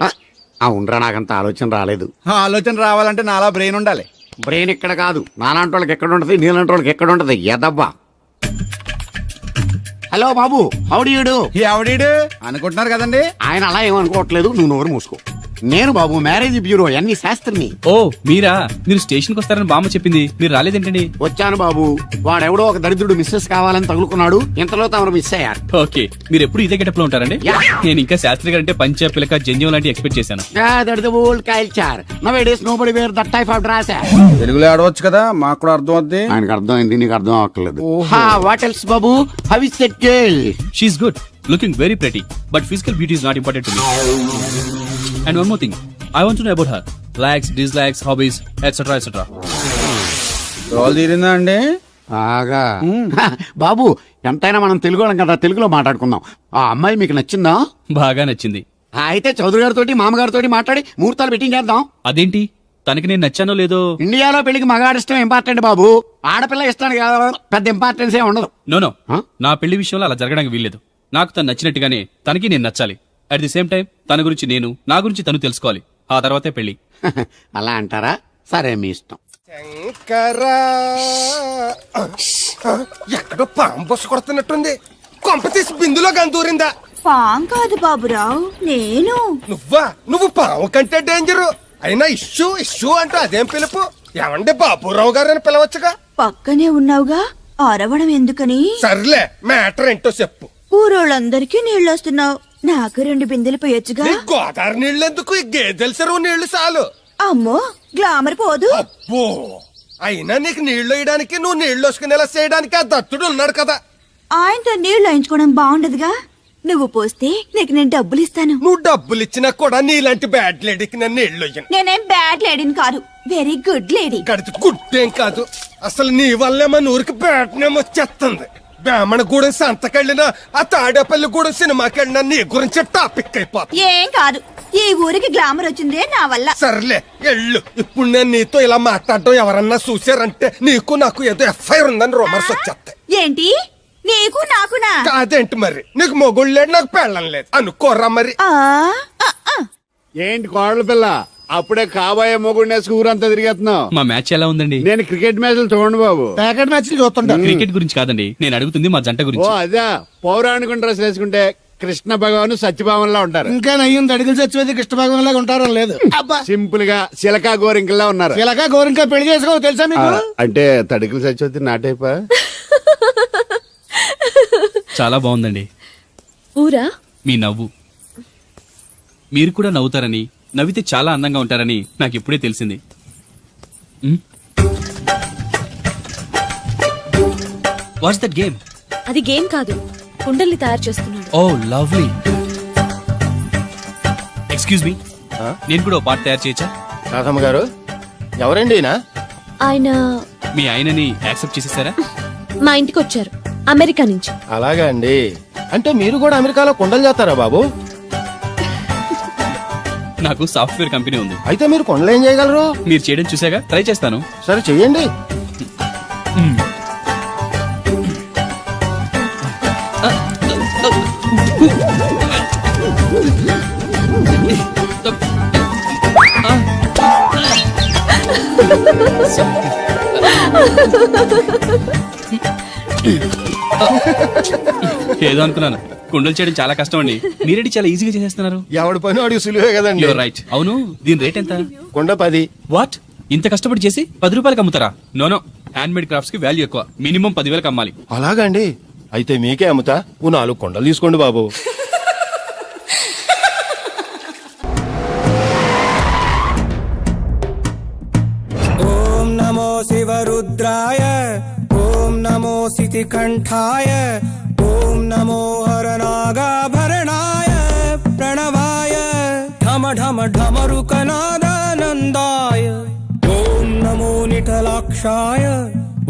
అవునరా, నాకంత ఆలోచన రాలేదు. ఆలోచన రావాలంటే నాలా బ్రెయిన్ ఉండాలి. బ్రెయిన్ ఇక్కడ కాదు, నాలాంటి వాళ్ళకి ఎక్కడ ఉంటది, నీలాంటి వాళ్ళకి ఎక్కడ ఉంటది. ఎదవ్వా. హలో బాబు, హౌడీయుడు. ఎవడీడు అనుకుంటున్నారు కదండి. ఆయన అలా ఏమనుకోవట్లేదు, నువ్వు నోరు మూసుకో. నేను బాబు మ్యారేజ్ బ్యూరో ఎన్ని శాస్త్రిని. ఓ మీరా? మీరు స్టేషన్ కి వస్తారని బామ్మ చెప్పింది, మీరు రాలేదేంటండి? వచ్చాను బాబు. వాడెవడో ఒక దరిద్రుడు మిస్సెస్ కావాలని తగులుకున్నాడు, ఇంతలో తమరు మిస్ అయ్యారు. ఓకే, మీరు ఎప్పుడు ఇదే గెటప్ లో ఉంటారండి? నేను ఇంకా శాస్త్రి గారు అంటే పంచ పిలక జంజం లాంటి ఎక్స్పెక్ట్ చేశాను. తెలుగులో ఆడవచ్చు కదా, మాకు కూడా అర్థం అవుద్ది. ఆయనకు అర్థమైంది, నీకు అర్థం అవ్వట్లేదు. వాట్ ఎల్స్ బాబు? How is that girl? She is good, looking very pretty, but physical beauty is not important to me. And one more thing, I want to know about her likes, dislikes, hobbies, etc. etc. Role తీరిందా అండి? బాగా. బాబు ఎంతైనా మనం తెలుగు వాళ్ళం కదా, తెలుగులో మాట్లాడుకుందాం. ఆ అమ్మాయి మీకు నచ్చిందా? బాగా నచ్చింది. అయితే చౌదరి గారితో మామగారితో మాట్లాడి ముహూర్తాలు పెట్టింగ్ చేద్దాం. అదేంటి, తనకి నేను నచ్చానో లేదో? ఇండియాలో పెళ్లికి మగాడి ఇష్టం ఇంపార్టెంట్ బాబు, ఆడపిల్ల ఇష్టానికి పెద్ద ఇంపార్టెన్స్ ఏ ఉండదు. నో నా పెళ్లి విషయంలో అలా జరగడానికి వీల్లేదు. నాకు తను నచ్చినట్టుగానే తనకి నేను నచ్చాలి. అట్ ది సేమ్ టైం తన గురించి నేను, నా గురించి తను తెలుసుకోవాలి. ఆ తర్వాతే పెళ్లి. అలా అంటారా? సరే, మీ ఇష్టం. శంకరా, ఎక్కడో పాము బొస్సు కొడుతున్నట్టుంది. కొంప తీసి బిందులో గందూరిందా? పాం కాదు బాబురావు, నేను. నువ్వు పాము కంటే డేంజరు. అయినా ఇష్యూ అంటూ అదేం పిలుపు? ఏమండి బాబురావు గారు అని పిలవచ్చుగా. పక్కనే ఉన్నావుగా, అరవడం ఎందుకని? సర్లే, మ్యాటర్ ఏంటో చెప్పు. ఊరోళ్ళందరికీ నీళ్ళు వస్తున్నావు, నాకు 2 బిందెలు పోయొచ్చుగా. గోదావరి నీళ్ళు ఎందుకు? ఈ గేదెల చెరువు నీళ్లు చాలు. అమ్మో, గ్లామర్ పోదు. అబ్బో, అయినా నీకు నీళ్లు వేయడానికి, నువ్వు నీళ్లు వసుకునేలా చేయడానికి ఆ దత్తుడు ఉన్నాడు కదా. ఆయనతో నీళ్లు వేయించుకోవడం బాగుండదుగా. నువ్వు పోస్తే నీకు నేను డబ్బులు ఇస్తాను. నువ్వు డబ్బులు ఇచ్చినా కూడా నీలాంటి బ్యాడ్ లేడీకి నేను నీళ్లు వేయను. నేనేం బ్యాడ్ లేడీని కాదు, వెరీ గుడ్ లేడీ. గడిచి గుడ్డేం కాదు, అసలు నీ వల్లే మన ఊరికి బ్యాడ్ నేమ్ వచ్చేస్తుంది. బ్రాహ్మణ గూడెం సంతకెళ్ళినా, ఆ తాడేపల్లి గూడెం సినిమాకెళ్ళినా నీ గురించి టాపిక్ అయిపోతుంది. ఏం కాదు, ఈ ఊరికి గ్లామర్ వచ్చిందే నా వల్ల. సర్లే ఎళ్ళు. ఇప్పుడు నేను నీతో ఇలా మాట్లాడడం ఎవరన్నా చూసారంటే నీకు నాకు ఏదో ఎఫ్ఐఆర్ ఉందని రూమర్స్ వచ్చేస్తాయి. ఏంటి, నీకు నాకునా? కాదేంటి మరి, నీకు మొగుడు లేడు, నాకు పెళ్ళం లేదు అనుకోరా మరి. ఏంటి కోడల పిల్ల, అప్పుడే కాబోయే మొగుడినేసి ఊరంతా తిరిగేస్తున్నావు? మా మ్యాచ్ ఎలా ఉందండి? నేను క్రికెట్ మ్యాచ్లు చూడండి బాబు. ప్యాకెట్ మ్యాచ్లు చూస్తుంటా. క్రికెట్ గురించి కాదండి నేను అడుగుతుంది, మా జంట ఓ గురించి. అదే, పౌరాణిక డ్రెస్ వేసుకుంటే కృష్ణ భగవాన్ సత్యభావంలా ఉంటారు. ఇంకా నయ్యం అడిగిలు చచ్చిపోతే కృష్ణ భగవాన్ లాగా ఉంటారో లేదు. సింపుల్ గా చిలకా గోరింకల్లా ఉన్నారు. ఇలాగా గోరింకా పెళ్లి చేసుకో తెలుసా మీకు? అంటే తడికలు చచ్చిపోతే నాటైపా. చాలా బాగుందండి. ఊరా? మీ నవ్వు. మీరు కూడా నవ్వుతారని, నవ్వితే చాలా అందంగా ఉంటారని నాకు ఇప్పుడే తెలిసింది. What's that game? అది గేమ్ కాదు, కుండల్ని తయారు చేస్తున్నాడు. Oh lovely. ఎక్స్క్యూజ్ మీ, నేను కూడా ఓ పాట తయారు చేయొచ్చా? రాధమ్మ గారు, ఎవరండి? ఆయన మీ ఆయనని యాక్సెప్ట్ చేసేసారా? మా ఇంటికి వచ్చారు, అమెరికా నుంచి. అలాగా అండి, అంటే మీరు కూడా అమెరికాలో కొండలు చేస్తారా బాబు? నాకు సాఫ్ట్వేర్ కంపెనీ ఉంది. అయితే మీరు కొండలు ఏం చేయగలరు? మీరు చేయడం చూసాగా, ట్రై చేస్తాను. సరే చెయ్యండి. ఏదో అనుకున్నాను, కుండలు చేయడం చాలా కష్టం అండి. మీరేంటి చాలా ఈజీగా చేసేస్తున్నారు. ఎవడి పని వాడికి సులువే కదండి. You're right. అవును, దీని రేట్ ఎంత? కొండ 10. వాట్, ఇంత కష్టపడి చేసి 10 రూపాయలకి అమ్ముతారా? నోనో, హ్యాండ్ మేడ్ క్రాఫ్ట్స్ కి వాల్యూ ఎక్కువ, మినిమం 10,000కి అమ్మాలి. అలాగండి, అయితే మీకే అమ్ముతా. ఓ 4 కొండలు తీసుకోండి బాబు. ఓం నమో శివరుద్రాయ, ఓం నమో శితికంఠాయ, ఓం నమో पाशाय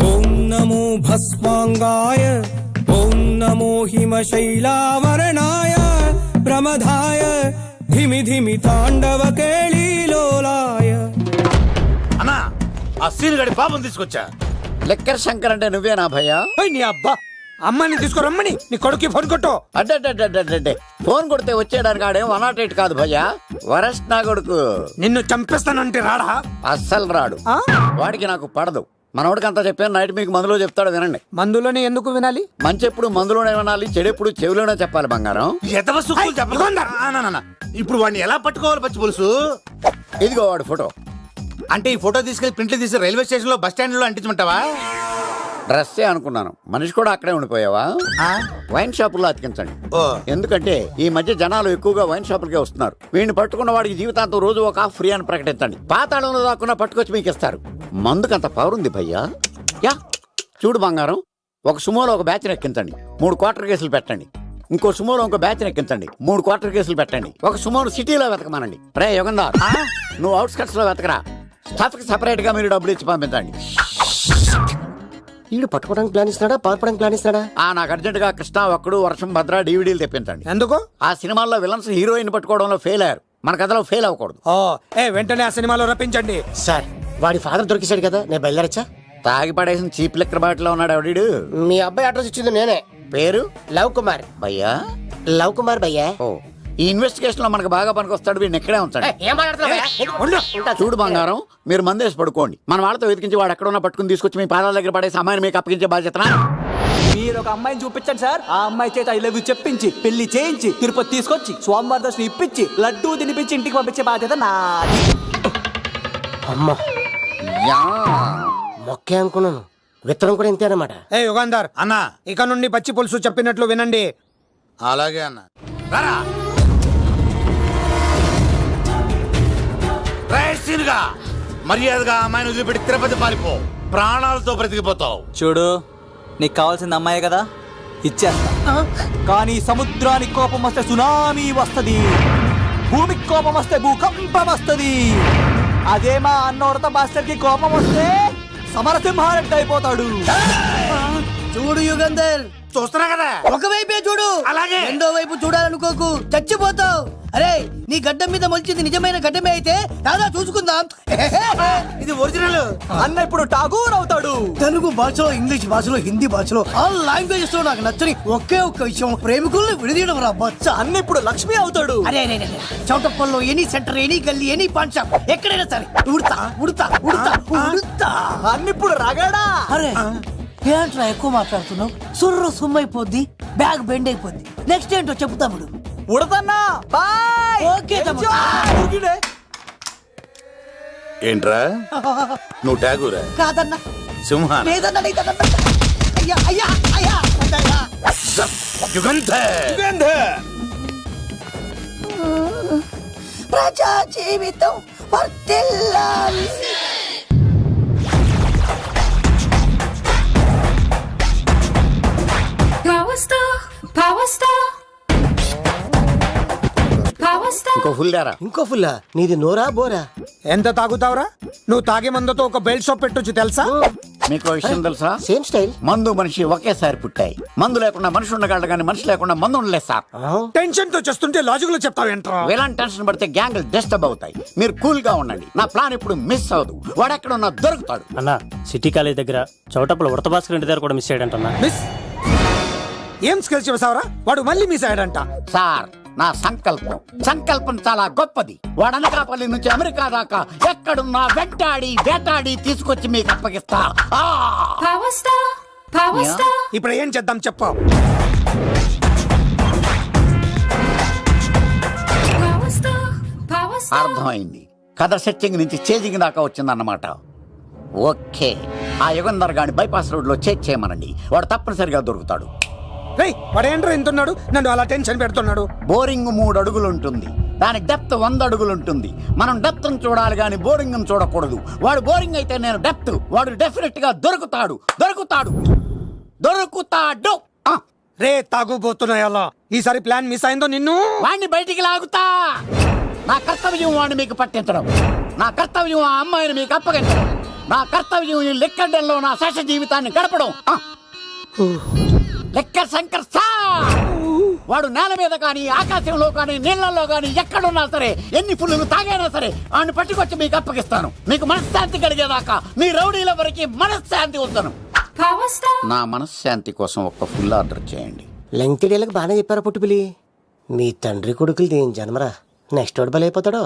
ॐ नमो भस्माङ्गाय ॐ नमो हिमशैलावरणाय प्रमदाय धिमि धिमि ताण्डव केळीलोलाय అన్నా ఆ సీన్ గడి పాపం తీసుకొచ్చా. లెక్కర్ శంకర్ అంటే నువ్వేనా భయ్యా? నీ అబ్బా అమ్మని తీసుకురమ్మని నీ కొడుకు ఫోన్ కొట్టు. అడ్డే ఫోన్ కొడితే వచ్చేయడానికి ఆడేం 108 కాదు భయ్యా, వరస్ట్ నా కొడుకు. నిన్ను చంపేస్తానంటే రాడా? అస్సలు రాడు. వాడికి నాకు పడదు. మనోడికి అంతా చెప్పాను, నైట్ మీకు మందులో చెప్తాడు వినండి. మందులోనే ఎందుకు వినాలి? మంచి ఎప్పుడు మందులోనే వినాలి, చెడు ఎప్పుడు చెవిలోనే చెప్పాలి బంగారం. ఎదవ సుక్కులు చెప్పకుండా. ఇప్పుడు వాడిని ఎలా పట్టుకోవాలి పచ్చి పులుసు? ఇదిగో వాడు ఫోటో. అంటే ఈ ఫోటో తీసుకెళ్లి ప్రింట్లు తీసి రైల్వే స్టేషన్ లో బస్ స్టాండ్ లో అంటించమంటావా? డ్రెస్సే అనుకున్నాను, మనిషి కూడా అక్కడే ఉండిపోయావా? వైన్ షాపుల్లో అతికించండి. ఎందుకంటే ఈ మధ్య జనాలు ఎక్కువగా వైన్ షాపులకే వస్తున్నారు. వీడిని పట్టుకున్న వాడికి జీవితాంతం రోజు ఒక ఆఫ్ ఫ్రీ అని ప్రకటించండి. పాతాళంలో దాక్కున్నా పట్టుకొచ్చి మీకు ఇస్తారు. మందుకంత పవర్ ఉంది భయ్యా. యా చూడు బంగారం, ఒక సుమోలో ఒక బ్యాచ్ ఎక్కించండి, 3 క్వార్టర్ కేసులు పెట్టండి. ఇంకో సుమోలో ఇంకో బ్యాచ్ ఎక్కించండి, 3 క్వార్టర్ కేసులు పెట్టండి. ఒక సుమోను సిటీలో వెతకమానండి. రే యుగంధర్, నువ్వు అవుట్స్కట్స్ లో వెతకరా. స్టాఫ్ కి సెపరేట్ గా మీరు డబ్బులు ఇచ్చి పంపించండి. వీడు పట్టుకోవడానికి ప్లాన్ ఇస్తున్నాడా, పాల్పడానికి ప్లాన్ ఇస్తున్నాడా? నాకు అర్జెంట్ గా కృష్ణ ఒక్కడు, వర్షం భద్ర డివిడీలు తెప్పించండి. ఎందుకు? ఆ సినిమాల్లో విలన్స్ హీరోయిన్ పట్టుకోవడంలో ఫెయిల్ అయ్యారు, మన కథలో ఫెయిల్ అవ్వకూడదు. వెంటనే ఆ సినిమాలో రప్పించండి. సార్ వాడి ఫాదర్ దొరికేశాడు కదా, నేను బయలుదేరచ్చా? తాగి పడేసిన చీప్ లెక్కర్ బాటిలో ఉన్నాడు ఎవడీడు. మీ అబ్బాయి అడ్రస్ ఇచ్చింది నేనే. పేరు లవ్ కుమార్. భయ్యా లవ్ కుమార్ భయ్యా. ఓ, ఈ ఇన్వెస్టిగేషన్ లో మనకు బాగా పనికొస్తాడు, వీడిని ఎక్కడే ఉంచండి. చూడు బంగారం, మీరు మందేసి పడుకోండి. మన వాళ్ళతో వెతికించి వాడు ఎక్కడ ఉన్నా పట్టుకుని తీసుకొచ్చి మీ పాదాల దగ్గర పడేసి అమ్మాయిని మీకు అప్పగించే బాధ్యత. మీరు ఒక అమ్మాయిని చూపించండి సార్. ఆ అమ్మాయి చేత ఐ లవ్ యూ చెప్పించి పెళ్లి చేయించి తిరుపతి తీసుకొచ్చి స్వామివారి దర్శనం ఇప్పించి లడ్డూ తినిపించి ఇంటికి పంపించే బాధ్యత నాది. అమ్మా మొక్కే అనుకున్నాను, విత్తనం కూడా ఇంతే అన్నమాట. యుగాంధర్ అన్నా ఇక నుండి పచ్చి పులుసు చెప్పినట్లు వినండి. అలాగే అన్న. రారా రైట్గా మర్యాదగా అమ్మాయిని వదిలిపెట్టి తిరుపతి పారిపో, ప్రాణాలతో బ్రతికిపోతావు. చూడు, నీకు కావాల్సింది అమ్మాయి కదా, ఇచ్చేస్తా. కానీ సముద్రానికి కోపం వస్తే సునామీ వస్తది, భూమికి కోపం వస్తే భూకంపం వస్తది. అదే మా అన్నోరత మాస్టర్ కి కోపం వస్తే సమరసింహారెడ్డి అయిపోతాడు. చూడు యుగంధర్, చూస్తున్నా కదా, ఒకవైపే చూడు, అలాగే రెండో వైపు చూడాలనుకోకు, చచ్చిపోతావు. అరే నీ గడ్డం మీద మొలిచింది నిజమైన గడ్డమే అయితే రాదా చూసుకుందాం. ఇది ఒరిజినల్. అన్న ఇప్పుడు ఠాగూర్ అవుతాడు. తెలుగు భాషలో, ఇంగ్లీష్ భాషలో, హిందీ భాషలో ఆల్ లాంగ్వేజెస్ లో నాకు నచ్చని ఒకే ఒక్క విషయం, ప్రేమికుల్ని విడదీయడం రా బచ్చ. అన్న ఇప్పుడు లక్ష్మి అవుతాడు. అరే చౌటప్పల్లో ఎనీ సెంటర్, ఎనీ గల్లీ, ఎనీ పాన్ షాప్, ఎక్కడైనా సరే ఉడతా ఉడతా ఉడతా ఉడతా. అన్న ఇప్పుడు రగడా. అరే ఏంట్రా ఎక్కువ మాట్లాడుతున్నావు, సుర్రు సుమ్మైపోద్ది, బ్యాగ్ బెండ్ అయిపోద్ది. నెక్స్ట్ ఏంటో చెప్పు తమ్ముడు. ఉడతన్నా బాయ్. ఓకే తమ్ముడు. ఏంట్రా నువ్వు ఠాగూరా? కాదన్నా, సింహ లేదన్నా, లేదన్నా. అయ్యా అయ్యా అయ్యా అయ్యా. ప్రజా జీవితం వర్ధిల్లాలి. ఇంకో ఫుల్ దారా. ఇంకో ఫుల్లా? నీది నోరా బోరా? ఎంత తాగుతావురా? నువ్వు తాగే మందుతో ఒక బెల్ట్ షాప్ పెట్టొచ్చు తెలుసా? మీకు విషయం తెలుసా? Same style. మందు మనిషి ఒకేసారి పుట్టాయి. మందు లేకుండా మనిషి ఉండగలడు కానీ మనిషి లేకుండా మందు ఉండలేదు సార్. టెన్షన్ తో చేస్తుంటే లాజిక్ లో చెప్తావేంట్రా? ఎలాంటి టెన్షన్ పడితే గ్యాంగ్లు డిస్టర్బ్ అవుతాయి. మీరు కూల్ గా ఉండండి, నా ప్లాన్ ఇప్పుడు మిస్ అవదు. వాడు ఎక్కడ ఉన్నా దొరుకుతాడు. అన్నా సిటీ కాలేజ్ దగ్గర చౌటప్పుల ఉడత భాస్కర్ ఇంటి దగ్గర కూడా మిస్ అయ్యాడంటన్నా. మిస్ ఏం స్కిల్స్ చేసావరా? వాడు మళ్ళీ మిస్ అయ్యాడంట. సార్ నా సంకల్పం చాలా గొప్పది. వాడు అనకాపల్లి నుంచి అమెరికా దాకా ఎక్కడున్నా వెంటాడి వేటాడి తీసుకొచ్చి మీకు అప్పగిస్తా. ఇప్పుడు ఏం చేద్దాం చెప్పు. అర్థమైంది. కథ సెట్టింగ్ నుంచి చేజింగ్ దాకా వచ్చిందన్నమాట. ఓకే, ఆ యుగంధర్ గాని బైపాస్ రోడ్ లో చేయమనండి, వాడు తప్పనిసరిగా దొరుకుతాడు. వాడేంట్రా ఎంతున్నాడు, నన్ను అలా టెన్షన్ పెడుతున్నాడు. బోరింగ్ 3 అడుగులు ఉంటుంది, దానికి డెప్త్ 100 అడుగులు ఉంటుంది. మనం డెప్త్ చూడాలి గాని బోరింగ్ చూడకూడదు. వాడు బోరింగ్ అయితే నేను డెప్త్. వాడు డెఫినెట్ గా దొరుకుతాడు. రే తాగుబోతున్నాయా, ఈసారి ప్లాన్ మిస్ అయిందో నిన్ను వాడిని బయటికి లాగుతా. నా కర్తవ్యం వాడిని మీకు పట్టించడం, నా కర్తవ్యం ఆ అమ్మాయిని మీకు అప్పగించడం. నా కర్తవ్యం ఈ లెక్కడ్డల్లో నా శేష జీవితాన్ని గడపడం. లెక్క శంకర్ సార్ వాడు నేల మీద కానీ ఆకాశంలో కానీ నీళ్లలో కానీ ఎక్కడున్నా సరే ఎన్ని పుల్లులు తాగైనా సరే వాడిని పట్టుకొచ్చి మీకు అప్పగిస్తాను. మీకు మనశ్శాంతి కలిగేదాకా మీ రౌడీల వరకు మనశ్శాంతి వద్దను. నా మనశ్శాంతి కోసం ఒక ఫుల్ ఆర్డర్ చేయండి. లెంకిడీలకు బాగానే చెప్పారా పుట్టుపిలి. మీ తండ్రి కొడుకులు దేని జన్మరా, నెక్స్ట్ వాడు బలైపోతాడు.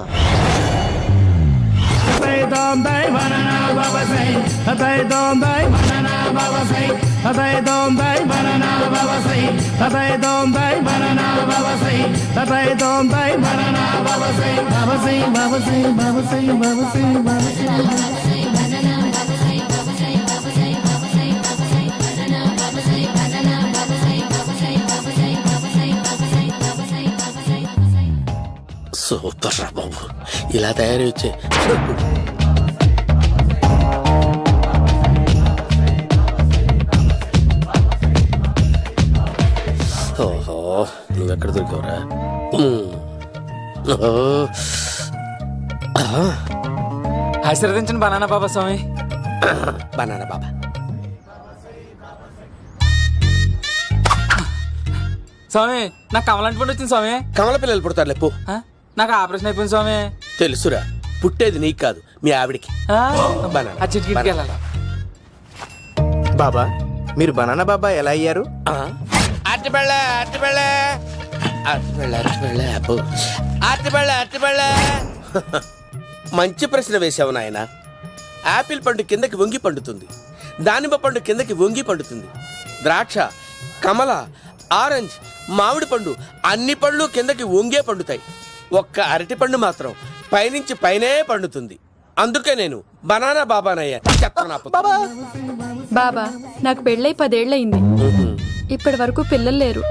సూపర్ రా బాబు, ఇలా తయారీ వచ్చే. ఓహో, నువ్వెక్కడ దొరికావురా? ఆశీర్వదించండి బనానా బాబా స్వామి. బనానా బాబా. స్వామి నాకు కమలంటి పండు వచ్చింది స్వామి. కమల పిల్లలు పుడతారు లేపు. నాకు ఆపరేషన్ అయిపోయింది స్వామి. తెలుసురా, పుట్టేది నీకు కాదు మీ ఆవిడికి. ఆ చిటికి వెళ్ళాలి. బాబా మీరు బనానా బాబా ఎలా అయ్యారు? మంచి ప్రశ్న వేసావు నాయన. ఆపిల్ పండు కిందకి వంగి పండుతుంది, దానిమ్మ పండు కిందకి వంగి పండుతుంది, ద్రాక్ష, కమల, ఆరెంజ్, మామిడి పండు అన్ని పళ్ళు కిందకి వంగే పండుతాయి. ఒక్క అరటి పండు మాత్రం పైనుంచి పైనే పండుతుంది. అందుకే నేను బనానా బాబానయ్యా. బాబా నాకు పెళ్ళై 10 ఏళ్ళయింది. ఇప్పటి వరకు పిల్లలు లేరు.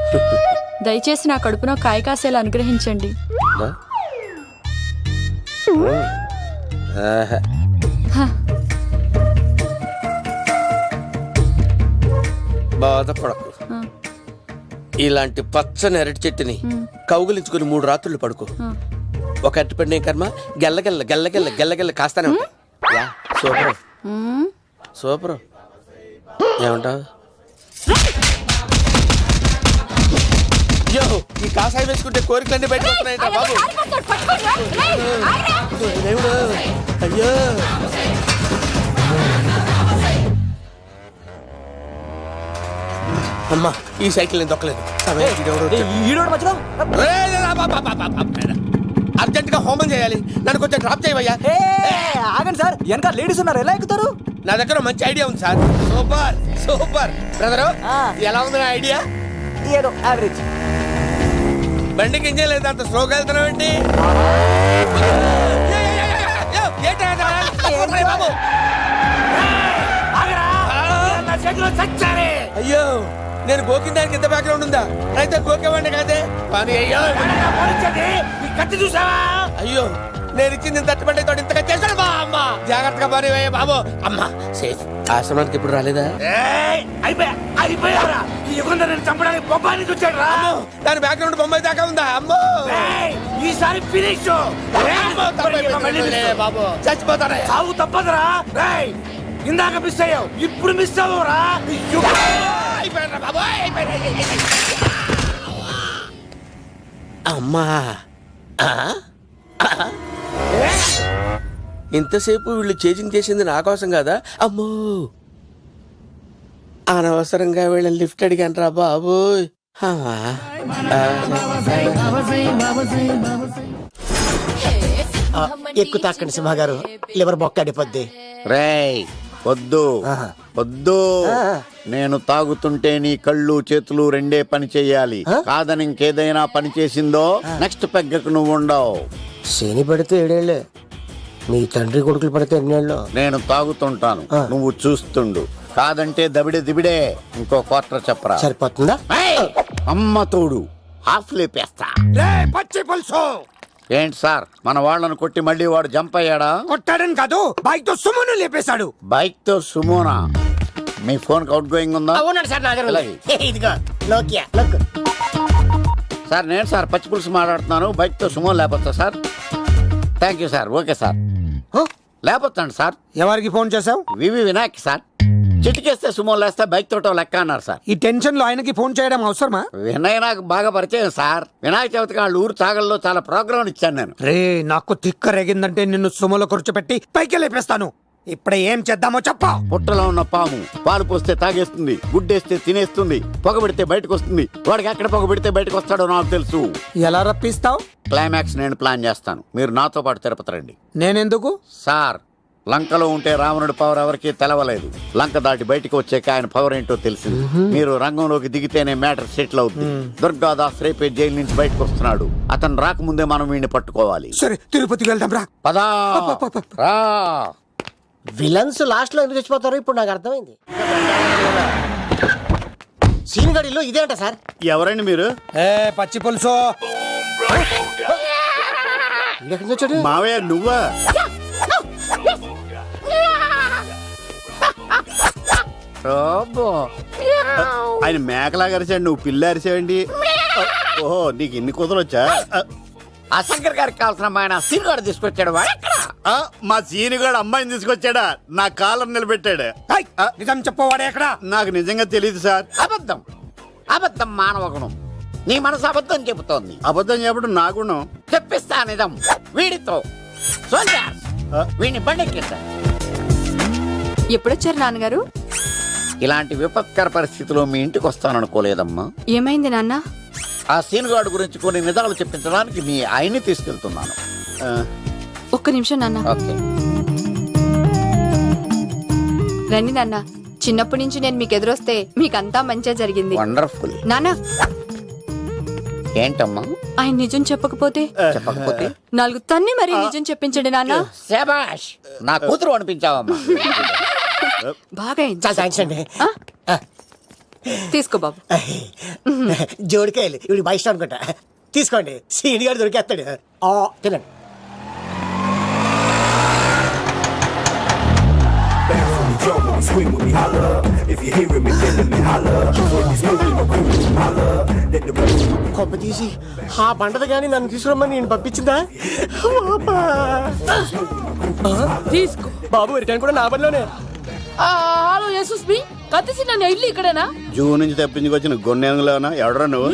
దయచేసి నా కడుపునో కాయ కాసేలా అనుగ్రహించండి. బాధపడకు. ఇలాంటి పచ్చని అరటి చెట్టుని కౌగులించుకుని 3 రాత్రులు పడుకో. ఒక అరటి పండు కర్మ గెల్లగెల్ల గెల్లగెల్ల గెల్లగెల్ల కాస్తానే ఉంటాయి. Super super. ఏమంటావు? ఈ కాసాయి వేసుకుంటే కోరికలన్నీ బయటకు వస్తున్నాయంట బాబు. దేవుడు, అయ్యో. అమ్మా ఈ సైకిల్ నేను దొక్కలేదు. అర్జెంట్ గా హోమం చేయాలి, నన్ను కొంచెం డ్రాప్ చేయవయ్యా. ఆగండి సార్, వెనక లేడీస్ ఉన్నారు, ఎలా ఎక్కుతారు? నా దగ్గర మంచి ఐడియా ఉంది సార్. Super super. బ్రదరు ఎలా ఉంది నా ఐడియా? ఏదో యావరేజ్. బండికి ఇంజన్ లేదు, అంత స్లోగా వెళ్తున్నావు ఏంటి? అయ్యో, నేను గోకిన దానికి ఇంత బ్యాక్గ్రౌండ్ ఉందా? అయితే గోకేవాడిని కాదే. అయ్యో కత్తి చూసావా? అయ్యో నేను ఇచ్చింది తట్టుబడి తోడు ఇంతగా చేశాడు మా అమ్మ. జాగ్రత్తగా పని బాబు. అమ్మ సేఫ్. ఆశ్రమానికి ఇప్పుడు రాలేదా? అయిపోయారా? చంపడానికి బొమ్మాయి చూచాడు రా. దాని బ్యాక్గ్రౌండ్ బొమ్మాయి దాకా ఉందా? అమ్మో ఈసారి ఫినిష్ బాబు. చచ్చిపోతారా? సాగు తప్పదురా. ఇందాక మిస్ అయ్యావు, ఇప్పుడు మిస్ అవ్వరా? అమ్మా ఇంతసేపు వీళ్ళు చేజింగ్ చేసింది నా కోసం కదా. అమ్మో అనవసరంగా వీళ్ళని లిఫ్ట్ అడిగాను రా బాబు. ఎక్కువ తాకండి సింహ గారు, లివర్ బొక్క అడిపోద్ది. రేయ్ వద్దు వద్దు. నేను తాగుతుంటే నీ కళ్ళు చేతులు రెండే పని చెయ్యాలి. కాదని ఇంకేదైనా పని చేసిందో నెక్స్ట్ పెగ్గకు నువ్వు ఉండవు. శని పడితే 7 ఏళ్ళే, మీ తండ్రి కొడుకులు పడితే 2 ఏళ్ళు. నేను తాగుతుంటాను, నువ్వు చూస్తుండు. కాదంటే దబిడే దిబిడే. ఇంకో క్వార్టర్ చెప్పరా? సరిపోతుందా? అమ్మ తోడు హాఫ్ లేపేస్తా. పచ్చి పులుసు. ఏంటి సార్, మన వాళ్ళను కొట్టి మళ్ళీ వాడు జంప్ అయ్యాడా? కొట్టాడని కాదు, బైక్ తో సుమోను లేపేశాడు. బైక్ తో సుమోనా? మీ ఫోన్ అవుట్ గోయింగ్ ఉందా? అవునండి సార్, నా దగ్గర ఇదిగో నోకియా లోక్. సార్ నేను సార్ పచ్చి పులుసు మాట్లాడుతున్నాను. బైక్ తో సుమో లేకపోతా sir. Thank you sir. Okay sir. లేకపోతాను సార్. ఎవరికి ఫోన్ చేసావు? V V Vinayak sir. చిటికేస్తే సుమో లేస్తే బైక్ తోటో లెక్క అన్నారు సార్. ఈ టెన్షన్ లో ఆయనకి ఫోన్ చేయడం అవసరమా? వినయ్ నాకు బాగా పరిచయం సార్. వినాయక చవితికి వాళ్ళ ఊరు చాగల్లో చాలా ప్రోగ్రాం ఇచ్చాను నేను. రే నాకు తిక్క రేగిందంటే నిన్ను సుమలో కూర్చోపెట్టి పైకి లేపేస్తాను. ఇప్పుడే ఏం చేద్దామో చెప్ప. పుట్టలో ఉన్న పాము పాలు పోస్తే తాగేస్తుంది, గుడ్డేస్తే తినేస్తుంది, పొగ పెడితే బయటకు వస్తుంది. వాడికి ఎక్కడ పొగ పెడితే బయటకు వస్తాడో నాకు తెలుసు. ఎలా రప్పిస్తావు? క్లైమాక్స్ నేను ప్లాన్ చేస్తాను, మీరు నాతో పాటు తిరుపతి రండి. నేనెందుకు? సార్, లంకలో ఉంటే రావణుడి పవర్ ఎవరికి తెలవలేదు. లంక దాటి బయటకు వచ్చాక ఆయన పవర్ ఏంటో తెలిసింది. మీరు రంగంలోకి దిగితేనే మ్యాటర్ సెటిల్ అవుతుంది. దుర్గాదాస్ రేపే జైలు నుంచి బయటకు వస్తున్నాడు. అతను రాకముందే మనం వీడిని పట్టుకోవాలి. సరే తిరుపతికి వెళ్దాం రా. పదా రా. విలన్స్ లాస్ట్ లో ఎందుకు చచ్చిపోతారో ఇప్పుడు నాకు అర్థమైంది. సీన్ గడిలో ఇదే అంట సార్. ఎవరండి మీరు? పచ్చి పులుసు. మావయ్య నువ్వా? ఆయన మేకలాగా అరిచాడు, నువ్వు పిల్ల అరిచావండి. ఓహో, నీకు ఇన్ని కుదరొచ్చా? ఆ శంకర్ గారికి కావాల్సిన అమ్మాయి సీనుగాడు తీసుకొచ్చాడు. మా సీనుగాడు అమ్మాయిని తీసుకొచ్చాడా? నా కాలర్ నిలబెట్టాడు. నిజం చెప్పవాడే ఎక్కడ? నాకు నిజంగా తెలియదు సార్. అబద్ధం, అబద్ధం మానవ గుణం. నీ మనసు అబద్ధం చెబుతోంది. అబద్ధం చెప్పడం నా గుణం. చెప్పిస్తా నిజం వీడితో. వీడిని బండెక్కిస్తా. ఎప్పుడొచ్చారు నాన్నగారు? ఇలాంటి విపత్కర పరిస్థితిలో మీ ఇంటికి వస్తాననుకోలేదమ్మా. ఏమైంది నాన్న? ఆ సీనుగాడు గురించి కొన్ని నిజాలు చెప్పించడానికి మీ ఆయన్ని తీసుకెళ్తున్నాను. ఒక్క నిమిషం నాన్న. ఓకే. రండి నాన్న. చిన్నప్పటి నుంచి నేను మీకు ఎదురొస్తే మీకంతా మంచిగా జరిగింది. వండర్ఫుల్. నాన్న, ఏంటమ్మా? ఆయన నిజం చెప్పకపోతే చెప్పకపోతే నాలుగు తన్ని మరి నిజం చెప్పించండి నాన్న. శభాష్, నా కూతురు అనిపించావమ్మా. బాగా తీసుకో బాబు. జోడికాయలు ఇవి బయట అనుకుంటా. తీసుకోండి, సీని గారు దొరికేస్తాడు. తినండి. కొబ్బ తీసి ఆ పంటది కానీ నన్ను తీసుకురమ్మని నేను పంపించిందా? తీసుకో బాబు, రిటర్న్ కూడా నా పనిలోనే. హలో యేసుస్ బి, కత్తిసి నన్ను ఇల్లు ఇక్కడేనా? జూ నుంచి తప్పించుకొచ్చిన గొన్నెంగులోనా? ఎవడరా నువ్వు?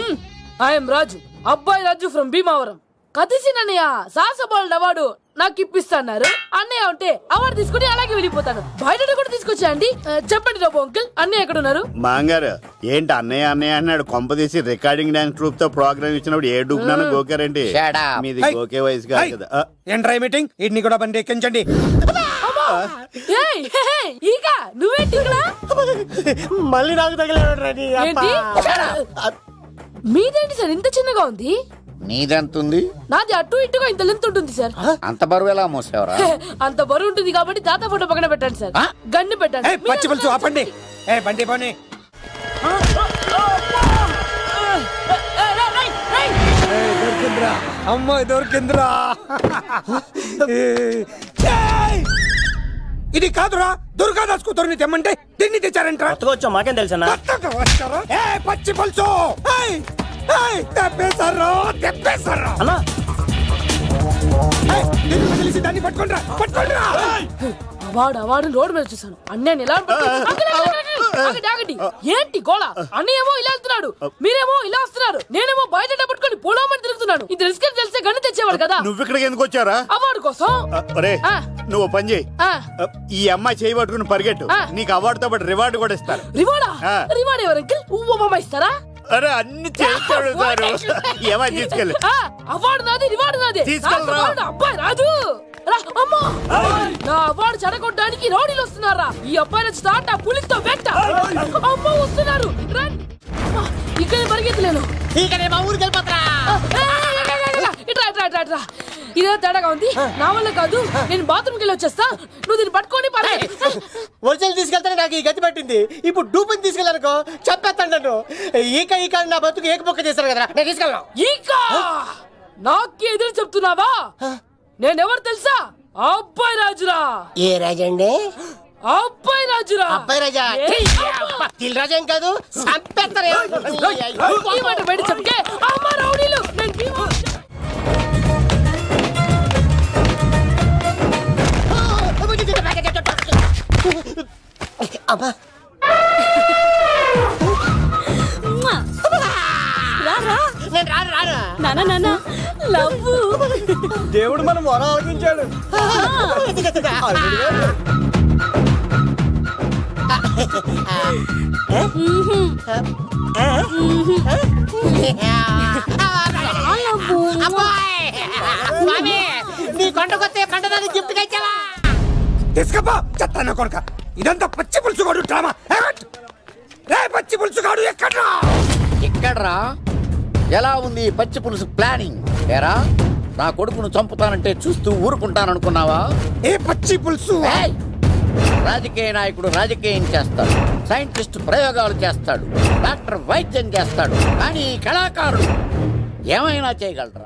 ఐఎమ్ రాజు, అబ్బాయి రాజు ఫ్రమ్ భీమావరం. కత్తిసి నన్నయ్య సాహసబాలుడు అవార్డు నాకు ఇప్పిస్తాన్నారు. అన్నయ్య ఉంటే అవార్డు తీసుకుని అలాగే వెళ్ళిపోతాను. బయట కూడా తీసుకొచ్చా అండి. చెప్పండి రాబు అంకుల్, అన్నయ్య ఎక్కడ ఉన్నారు? మాంగారు ఏంటి అన్నయ్య అన్నయ్య అన్నాడు? కొంప తీసి రికార్డింగ్ డాన్స్ ట్రూప్ తో ప్రోగ్రామ్ ఇచ్చినప్పుడు ఏ డూబ్నాను గోకారండి? మీది గోకే వయసు కాదు కదా. ఏంట్రై మీటింగ్? ఇడ్ని కూడా బండి ఎక్కించండి. నువ్వేంటి మళ్ళీ నాకు తగిలేడు. మీదేంటి సార్ ఇంత చిన్నగా ఉంది? నీదెంతుంది? నాది అటు ఇటుగా ఇంత లెంత్ ఉంటుంది సార్. అంత బరువు ఎలా మోసేవరా? అంత బరువు ఉంటుంది కాబట్టి తాత ఫోటో పక్కన పెట్టండి సార్. గన్ను పెట్టండి. పచ్చి పులుసు ఆపండి. బండి పోనీ. దొరికిందిరా అమ్మాయి, దొరికిందిరా. ఇది కాదురా, దుర్గాదాస్ కూతురుని తెమ్మంటే దీన్ని తెచ్చారంట. వచ్చా మాకేం తెలుసా? పచ్చి పులుసు తెప్పేశారు, తెప్పేశారు. తెలిసి దాన్ని పట్టుకోండిరా, పట్టుకోండిరా. అవార్డు రోడ్డు మీద చూసాను. అన్నయ్య ఎలా ఏంటి గోళ? అన్నయ్యేమో ఇలా వెళ్తున్నాడు, మీరేమో ఇలా వస్తున్నారు, నేనేమో బయట పట్టుకొని పొలమని తిరుగుతున్నాను. ఇది రిస్క్ తెలిసే గన్ను తెచ్చేవాడు కదా. నువ్వు ఇక్కడికి ఎందుకు వచ్చారా? అవార్డు కోసం. నువ్వు పని చేయి, ఈ అమ్మాయి చేయి పట్టుకుని పరిగెట్టు. నీకు అవార్డుతో పాటు రివార్డు కూడా ఇస్తారు. రివార్డా? రివార్డ్ ఎవరు అంకిల్? ఉవ్వమ్మ ఇస్తారా? అరే అన్ని చేస్తాడు ఏమై తీసుకెళ్ళి. అవార్డు నాది, రివార్డు నాది. అబ్బాయి రాజు నా అవార్డు చెడగొట్టడానికి రౌడీలు వస్తున్నారా? ఈ అబ్బాయి స్టార్ట్ పులితో పెట్ట అమ్మ వస్తున్నారు. ఇక్కడ పరిగెత్తలేను. ఇదే తేడాగా ఉంది. నా వల్ల కాదు, నేను బాత్రూమ్కి వెళ్ళి వచ్చేస్తా. నువ్వు దీన్ని పట్టుకొని ఒరిజినల్ తీసుకెళ్తానే నాకు ఈ గతి పట్టింది. ఇప్పుడు డూపుని తీసుకెళ్ళానుకో చెప్పేస్తాను నన్ను. ఈక నా బతుకు ఏకపొక్క చేశారు కదా, నేను తీసుకెళ్ళను. ఈక నాకే ఎదురు చెప్తున్నావా? నేనెవరు తెలుసా? అబ్బాయి రాజురా. ఏ రాజండి? అబ్బాయి రాజురా. అబ్బాయి రాజా రాజా ఏం కాదు, బయట చెప్తే అమ్మ రౌడీలు. అమ్మా నేను రాను రాను నానా నానా లవ్ దేవుడు మనం మొర ఆలకించాడు. స్వామి నీ కొండకొస్తే పంటదాన్ని గిఫ్ట్ తెచ్చావా? తీసుకపో చెత్త కొడుక, ఇదంతా పచ్చి పులుసుగాడు డ్రామా. రే పచ్చి పులుసుగాడు ఎక్కడ్రా? ఇక్కడ్రా ఎలా ఉంది ఈ పచ్చి పులుసు ప్లానింగ్? ఏరా నా కొడుకును చంపుతానంటే చూస్తూ ఊరుకుంటాననుకున్నావా? ఏ పచ్చి పులుసు? ఏయ్! రాజకీయ నాయకుడు రాజకీయం చేస్తాడు, సైంటిస్ట్ ప్రయోగాలు చేస్తాడు, డాక్టర్ వైద్యం చేస్తాడు, కానీ ఈ కళాకారుడు ఏమైనా చేయగలరా?